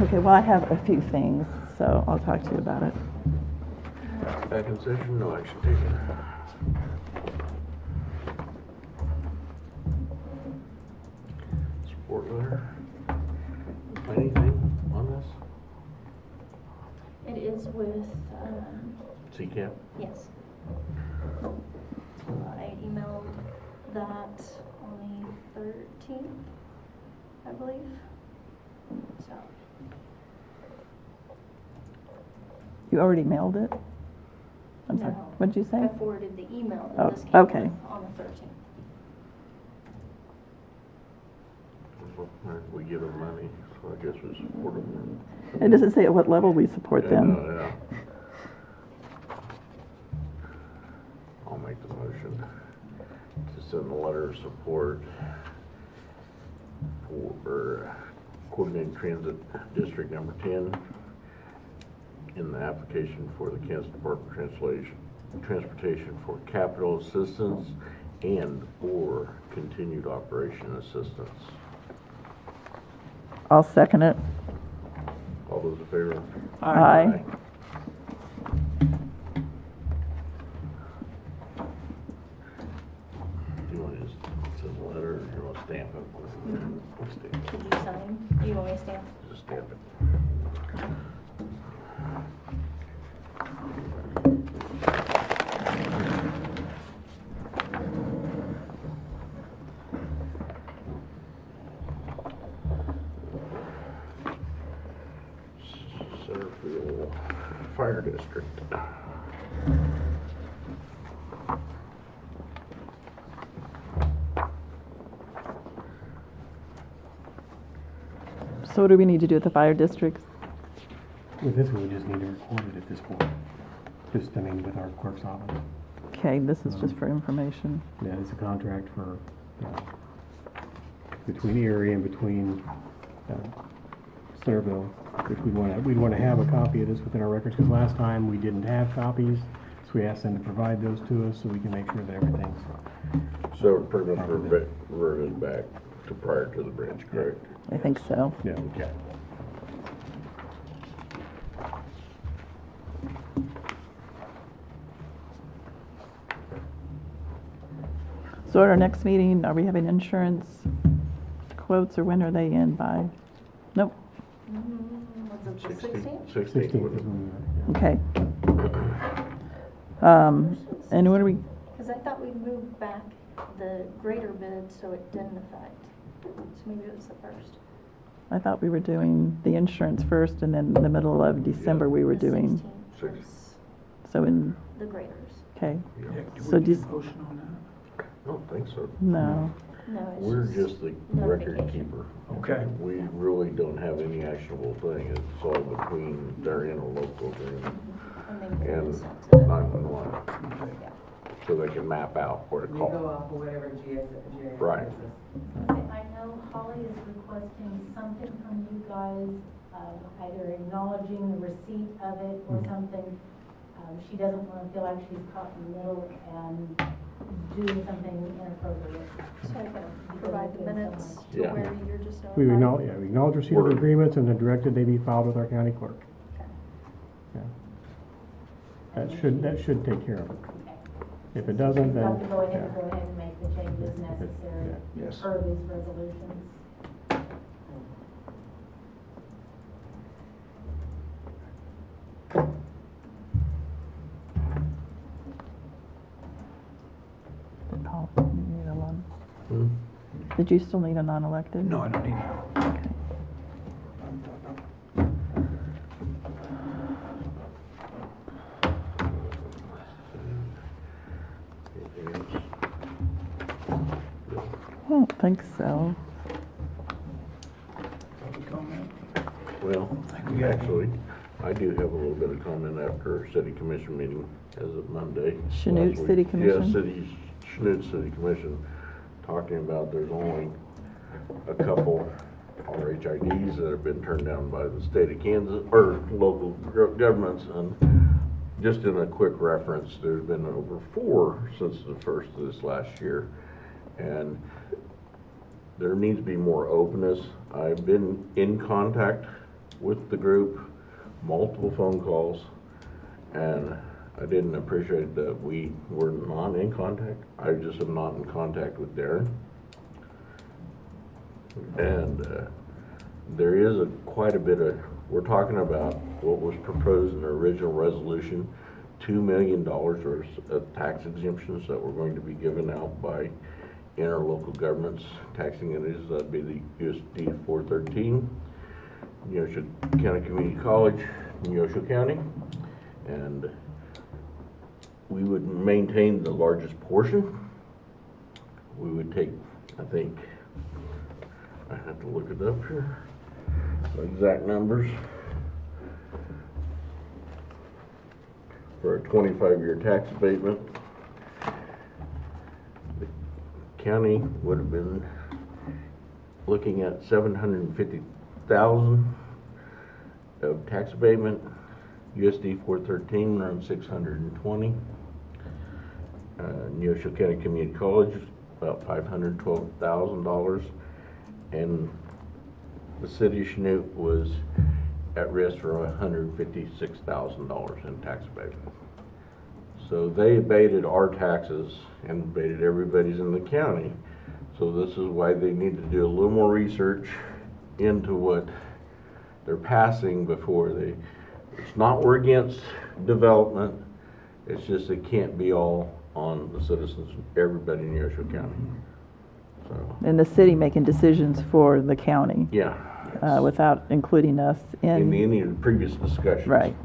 Okay, well, I have a few things, so I'll talk to you about it. Back in session, no action taken. Support letter. Anything on this? It is with, CCAP? yes. I emailed that on the 13th, I believe. So, You already mailed it? I'm sorry, no. what'd you say? I forwarded the email Oh, that this came okay. with on the 13th. We give them money, so I guess we support them. It doesn't say at what level we support them. Yeah. I'll make the motion to send a letter of support for Coordinated Transit District Number 10 in the application for the Kansas Department of Transportation for capital assistance and/or continued operation assistance. I'll second it. All those in favor? Aye. Do you want to just send a letter, or do you want to stamp it? We'll stamp it. Did you sign? Do you want me to stamp? Just stamp it. Centerfield Fire District. So what do we need to do with the fire districts? With this one, we just need to record it at this point. Just, I mean, with our clerk's office. Okay, this is just for information. Yeah, it's a contract for, between Erie and between Centerville, which we'd want to have a copy of this within our records, because last time we didn't have copies, so we asked them to provide those to us so we can make sure that everything's. So we're pretty much reverted back to prior to the bridge, correct? I think so. Yeah, okay. So at our next meeting, are we having insurance quotes, or when are they in by? Nope. Was it the 16th? 16th. Is when we, Okay. And what are we, Because I thought we moved back the greater bid so it didn't affect. So maybe it was the first. I thought we were doing the insurance first, and then in the middle of December, we were The doing, 16th was so in, the graders. okay. Dick, do So we need a just- motion on I don't think so. No. No, it's We're just the record notification. keeper. that? Okay. We really don't have any actionable thing. It's all between, they're in a local agreement And then we're and sent to 911, yeah. so they can map out where to We go call. off of whatever GS Right. gives us. I know Holly is requesting something from you guys, either acknowledging the receipt of it or something. She doesn't want to feel like she's caught in the middle and doing something inappropriate. So I can provide the minutes to Yeah. where you're just notified. we acknowledge receipt of the agreements and then directed they be filed with our county clerk. Yeah. That should take care of it. If it doesn't, She's then, got to go ahead yeah. and make the changes necessary Yes. per these resolutions. Paul, you need a one. Hmm? Did you still need a non-elected? No, I don't need that. Okay. Anything else? I don't think so. Public comment? Well, we got- actually, I do have a little bit of comment after our city commission meeting as of Monday. Chanute last week. City Commission? Yeah, Chanute City Commission, talking about there's only a couple RHIDs that have been turned down by the state of Kansas, or local governments, and just in a quick reference, there's been over 4 since the first of this last year. And there needs to be more openness. I've been in contact with the group, multiple phone calls, and I didn't appreciate that we were not in contact. I just am not in contact with Darren. And there is quite a bit of, we're talking about what was proposed in the original resolution, $2 million worth of tax exemptions that were going to be given out by interlocal governments, taxing entities. That'd be the USD 413, Neosho County Community College, Neosho County, and we would maintain the largest portion. We would take, I think, I have to look it up here, the exact numbers. For a 25-year tax abatement, the county would have been looking at $750,000 of tax abatement, USD 413 around 620. Neosho County Community College about $512,000, and the city of Chanute was at risk for $156,000 in tax abatement. So they abated our taxes and abated everybody's in the county. So this is why they need to do a little more research into what they're passing before they, it's not we're against development, it's just it can't be all on the citizens, everybody in Neosho County. So, And the city making decisions for the county. yeah. Without including us In any of the previous discussions. Right.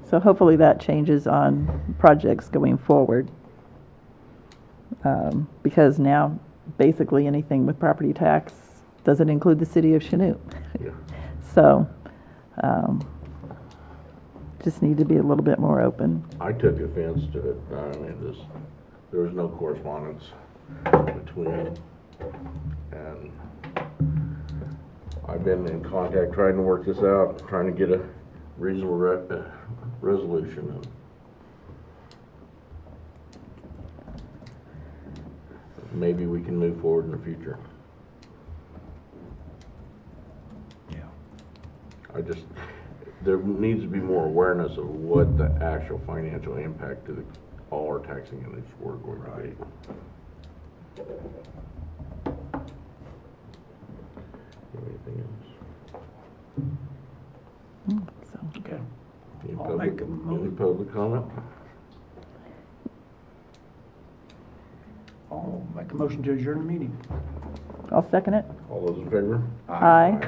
So hopefully that changes on projects going forward. Because now, basically anything with property tax doesn't include the city of Chanute. Yeah. So, just need to be a little bit more open. I took offense to it. I mean, there was no correspondence between, and I've been in contact trying to work this out, trying to get a reasonable resolution. And maybe we can move forward in the future. Yeah. There needs to be more awareness of what the actual financial impact to all our taxing entities were going to be. Anything else? So. Okay. Any I'll make a public comment? I'll make a motion to adjourn the meeting. I'll second it. All those in favor? Aye.